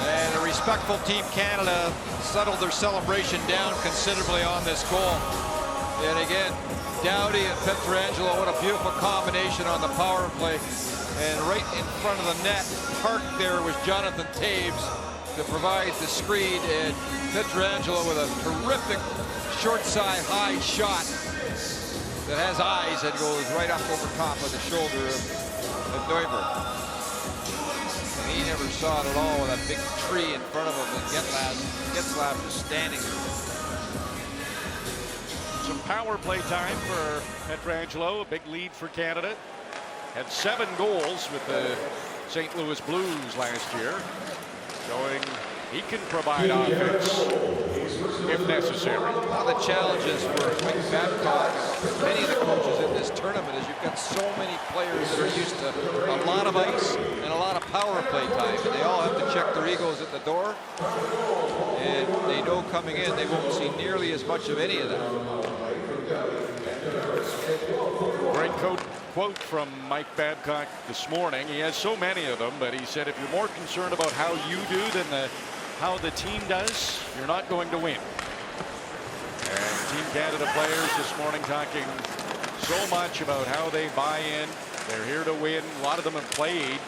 And a respectful Team Canada settled their celebration down considerably on this goal. And again, Doughty and Pietrangelo, what a beautiful combination on the power play. And right in front of the net, parked there was Jonathan Taves to provide the screen, and Pietrangelo with a terrific short side high shot that has eyes that goes right up over top of the shoulder of Neuber. And he never saw it at all with that big tree in front of him, and Getzlaf is standing there. Some power play time for Pietrangelo, a big lead for Canada. Had 7 goals with the St. Louis Blues last year, showing he can provide offense if necessary. One of the challenges for Mike Babcock, many of the coaches in this tournament, is you've got so many players that are used to a lot of ice and a lot of power play time, and they all have to check their egos at the door, and they know coming in they won't see nearly as much of any of that. Great quote from Mike Babcock this morning. He has so many of them, but he said if you're more concerned about how you do than how the team does, you're not going to win. And Team Canada players this morning talking so much about how they buy in. They're here to win. A lot of them have played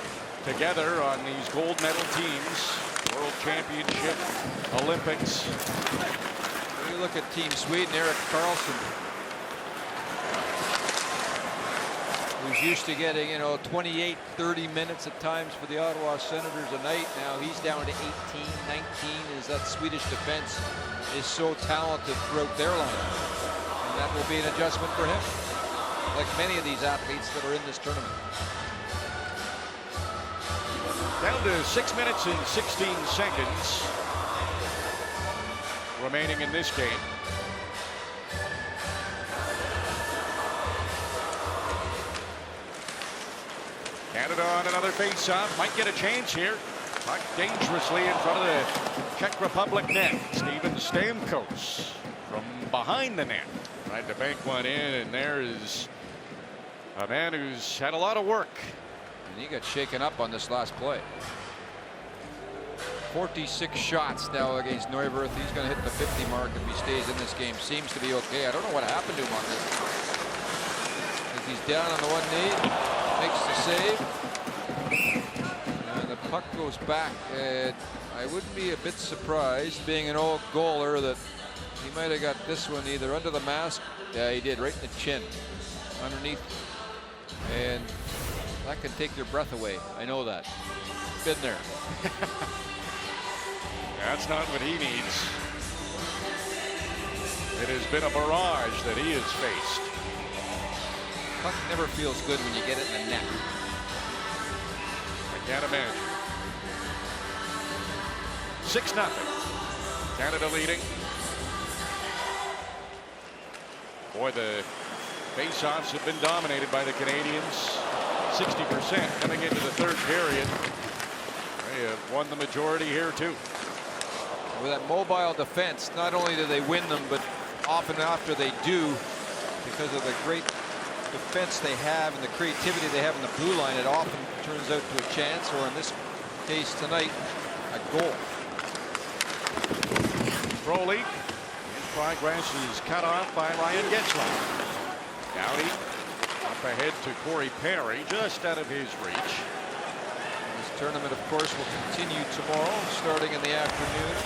together on these gold medal teams, World Championship, Olympics. You look at Team Sweden, Erik Karlsson, who's used to getting, 28, 30 minutes at times for the Ottawa Senators a night. Now he's down to 18, 19, as that Swedish defense is so talented throughout their lineup. And that will be an adjustment for him, like many of these athletes that are in this tournament. Down to 6 minutes and 16 seconds remaining in this game. Canada on another face-off. Might get a chance here. Puck dangerously in front of the Czech Republic net. Steven Stamkos from behind the net. Tried to bank one in, and there is a man who's had a lot of work. And he got shaken up on this last play. 46 shots now against Neuwirth. He's going to hit the 50 mark if he stays in this game. Seems to be okay. I don't know what happened to him on this. He's down on the one knee, makes the save, and the puck goes back. And I wouldn't be a bit surprised, being an old goaler, that he might have got this one either under the mask. Yeah, he did, right in the chin, underneath, and that can take your breath away. I know that. Been there. That's not what he needs. It has been a barrage that he has faced. Puck never feels good when you get it in the net. I can't imagine. 6-0. Canada leading. Boy, the face-offs have been dominated by the Canadians. 60% coming into the third period. They have won the majority here too. With that mobile defense, not only do they win them, but often after they do, because of the great defense they have and the creativity they have in the blue line, it often turns out to a chance, or in this case tonight, a goal. Crowley, his progress is cut off by Ryan Getzlaf. Dowdy up ahead to Corey Perry, just out of his reach. This tournament, of course, will continue tomorrow, starting in the afternoon.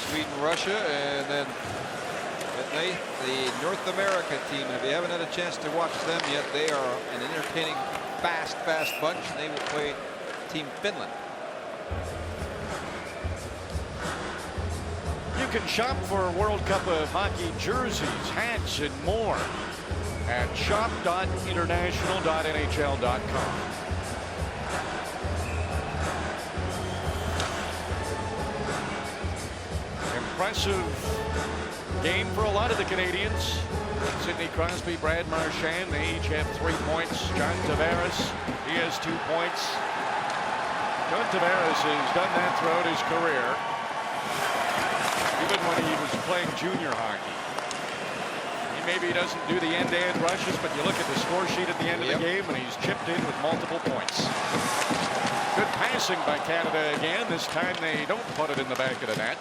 Sweden, Russia, and then at night, the North America team. And if you haven't had a chance to watch them yet, they are an entertaining, fast bunch. They will play Team Finland. You can shop for World Cup of Hockey jerseys, hats, and more at shop.international.nhl.com. Impressive game for a lot of the Canadians. Sidney Crosby, Brad Marchand, they each have 3 points. John Tavares, he has 2 points. John Tavares has done that throughout his career, even when he was playing junior hockey. He maybe doesn't do the end-to-end rushes, but you look at the score sheet at the end of the game, and he's chipped in with multiple points. Good passing by Canada again. This time they don't put it in the back of the net.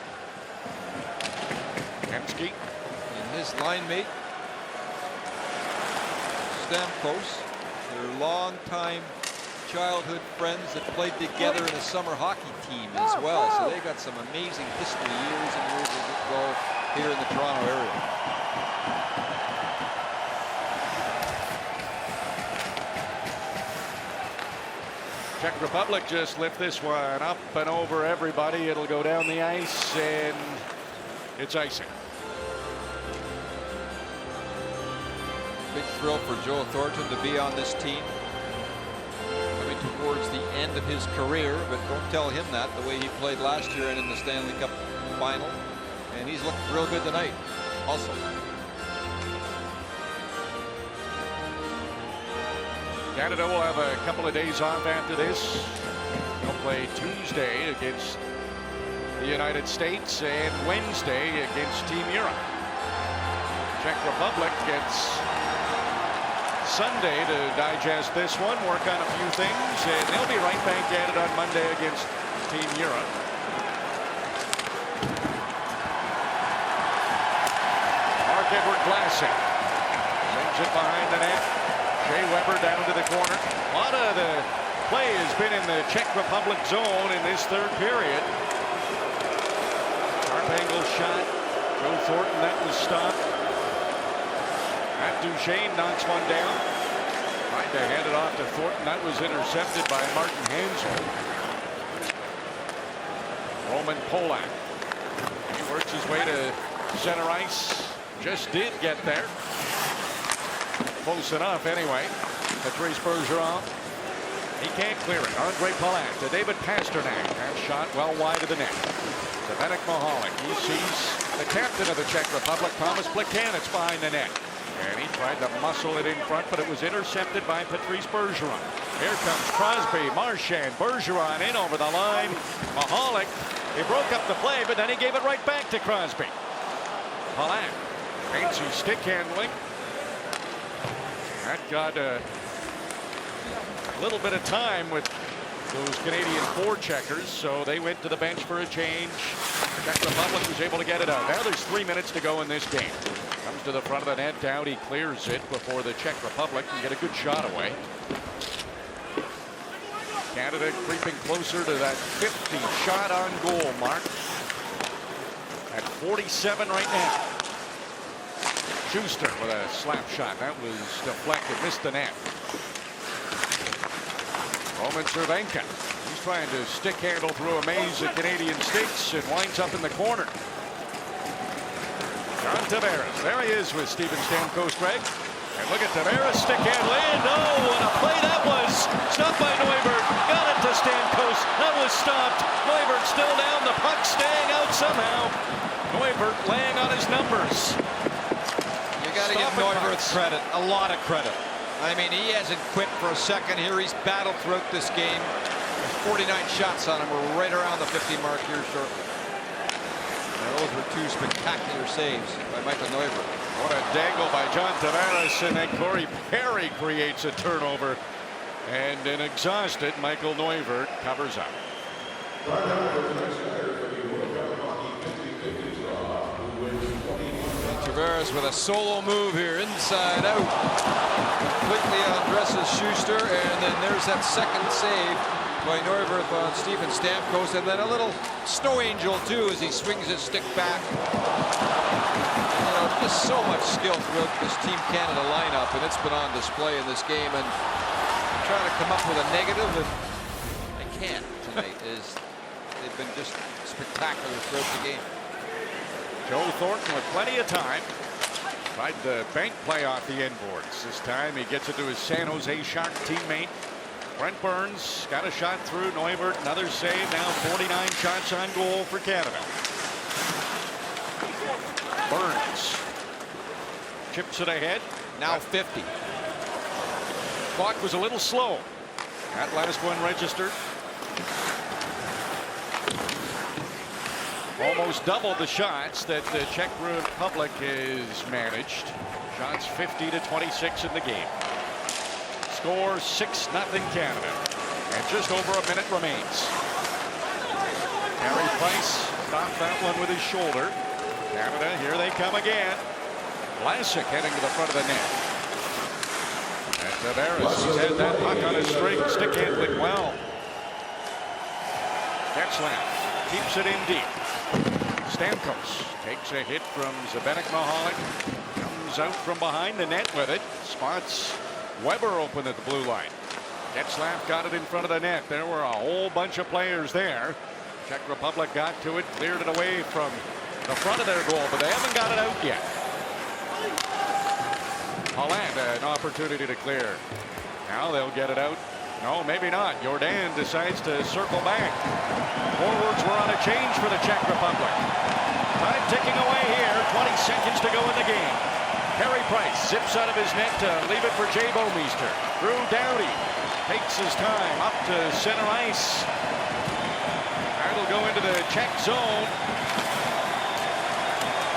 Hemsky. And his line mate, Stamkos, their longtime childhood friends that played together in a summer hockey team as well. So they got some amazing history, years and years ago here in the Toronto area. Czech Republic just lift this one up and over everybody. It'll go down the ice, and it's icing. Big thrill for Joe Thornton to be on this team. Coming towards the end of his career, but don't tell him that, the way he played last year and in the Stanley Cup final. And he's looking real good tonight also. Canada will have a couple of days off after this. They'll play Tuesday against the United States and Wednesday against Team Europe. Czech Republic gets Sunday to digest this one, work on a few things, and they'll be right back at it on Monday against Team Europe. Marc-Edouard Vlasic sends it behind the net. Shea Weber down to the corner. A lot of the play has been in the Czech Republic zone in this third period. Sharp angle shot. Joe Thornton, that was stopped. Matt Duchesne knocks one down. Tried to hand it off to Thornton. That was intercepted by Martin Hansel. Roman Polak. He works his way to center ice. Just did get there. Close enough anyway. Patrice Bergeron. He can't clear it. Andre Palat to David Pasternak. That shot well wide of the net. Zdeněk Mihalik. He sees the captain of the Czech Republic, Thomas Plekanec, behind the net. And he tried to muscle it in front, but it was intercepted by Patrice Bergeron. Here comes Crosby, Marchand, Bergeron in over the line. Mihalik, he broke up the play, but then he gave it right back to Crosby. Palat, fancy stick handling. That got a little bit of time with those Canadian forecheckers, so they went to the bench for a change. Czech Republic was able to get it out. Now there's 3 minutes to go in this game. Comes to the front of the net. Doughty clears it before the Czech Republic can get a good shot away. Canada creeping closer to that 50 shot on goal mark. At 47 right now. Schuster with a slap shot. That was deflected, missed the net. Roman Cervenka. He's trying to stick handle through a maze of Canadian sticks and winds up in the corner. John Tavares. There he is with Steven Stamkos, Greg. And look at Tavares stick handling. Oh, what a play that was. Stopped by Neuvert. Got it to Stamkos. That was stopped. Neuvert still down. The puck staying out somehow. Neuvert laying on his numbers. You got to give Neuvert credit, a lot of credit. I mean, he hasn't quit for a second here. He's battled throughout this game. There's 49 shots on him. We're right around the 50 mark here shortly. And those were two spectacular saves by Michael Neuvert. What a dangle by John Tavares, and then Corey Perry creates a turnover. And an exhausted Michael Neuvert covers up. Tavares with a solo move here, inside out. Quickly undresses Schuster, and then there's that second save by Neuvert on Steven Stamkos, and then a little snow angel too as he swings his stick back. You know, just so much skill throughout this Team Canada lineup, and it's been on display in this game. And trying to come up with a negative, and they can't tonight. They've been just spectacular throughout the game. Joe Thornton with plenty of time. Tried the bank play off the inboards. This time he gets it to his San Jose Shark teammate. Brent Burns got a shot through. Neuvert, another save. Now 49 shots on goal for Canada. Burns chips it ahead. Now 50. Clock was a little slow. That last one registered. Almost double the shots that the Czech Republic has managed. Shots 50 to 26 in the game. Score 6-0 Canada. And just over a minute remains. Carey Price stopped that one with his shoulder. Canada, here they come again. Vlasic heading to the front of the net. And Tavares, he's had that puck on his string, stick handling well. Getzlaff keeps it in deep. Stamkos takes a hit from Zdeněk Mihalik. Comes out from behind the net with it. Spots Weber open at the blue line. Getzlaf got it in front of the net. There were a whole bunch of players there. Czech Republic got to it, cleared it away from the front of their goal, but they haven't got it out yet. Holland, an opportunity to clear. Now they'll get it out. No, maybe not. Jordan decides to circle back. Forwards were on a change for the Czech Republic. Time ticking away here. 20 seconds to go in the game. Carey Price zips out of his net to leave it for Jay Bouwmeester. Drew Doughty takes his time up to center ice. That'll go into the Czech zone.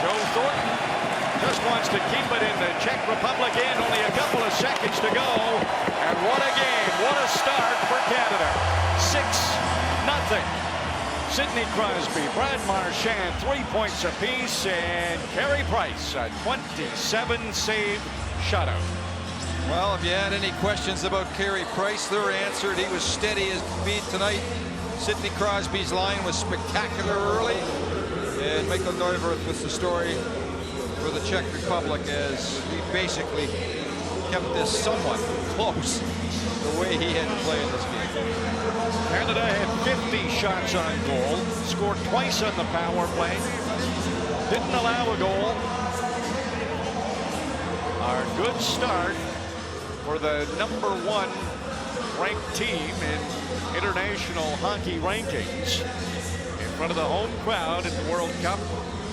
Joe Thornton just wants to keep it in the Czech Republic end. Only a couple of seconds to go. And what a game. What a start for Canada. 6-0. Sidney Crosby, Brad Marchand, 3 points apiece, and Carey Price, a 27-save shutout. Well, if you had any questions about Carey Price, they're answered. He was steady as beat tonight. Sidney Crosby's line was spectacular early. And Michael Neuwirth with the story for the Czech Republic as he basically kept this somewhat close the way he had to play in this game. Canada had 50 shots on goal, scored twice on the power play, didn't allow a goal. Our good start for the #1 ranked team in international hockey rankings in front of the home crowd at the World Cup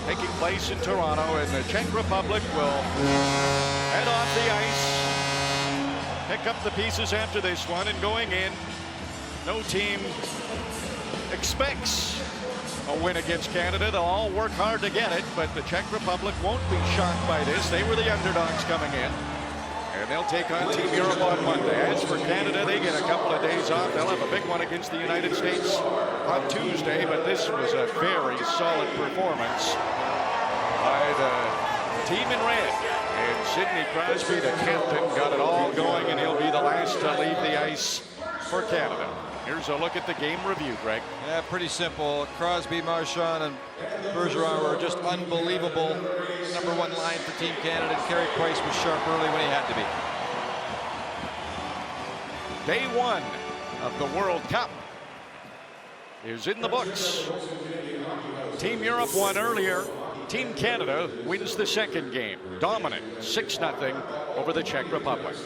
taking place in Toronto, and the Czech Republic will head off the ice, pick up the pieces after this one, and going in, no team expects a win against Canada. They'll all work hard to get it, but the Czech Republic won't be shocked by this. They were the underdogs coming in, and they'll take on Team Europe on Monday. As for Canada, they get a couple of days off. They'll have a big one against the United States on Tuesday, but this was a very solid performance by the team in red. And Sidney Crosby, the captain, got it all going, and he'll be the last to leave the ice for Canada. Here's a look at the game review, Greg. Yeah, pretty simple. Crosby, Marchand, and Bergeron were just unbelievable. #1 line for Team Canada. And Carey Price was sharp early when he had to be. Day 1 of the World Cup is in the books. Team Europe won earlier. Team Canada wins the second game. Dominant 6-0 over the Czech Republic.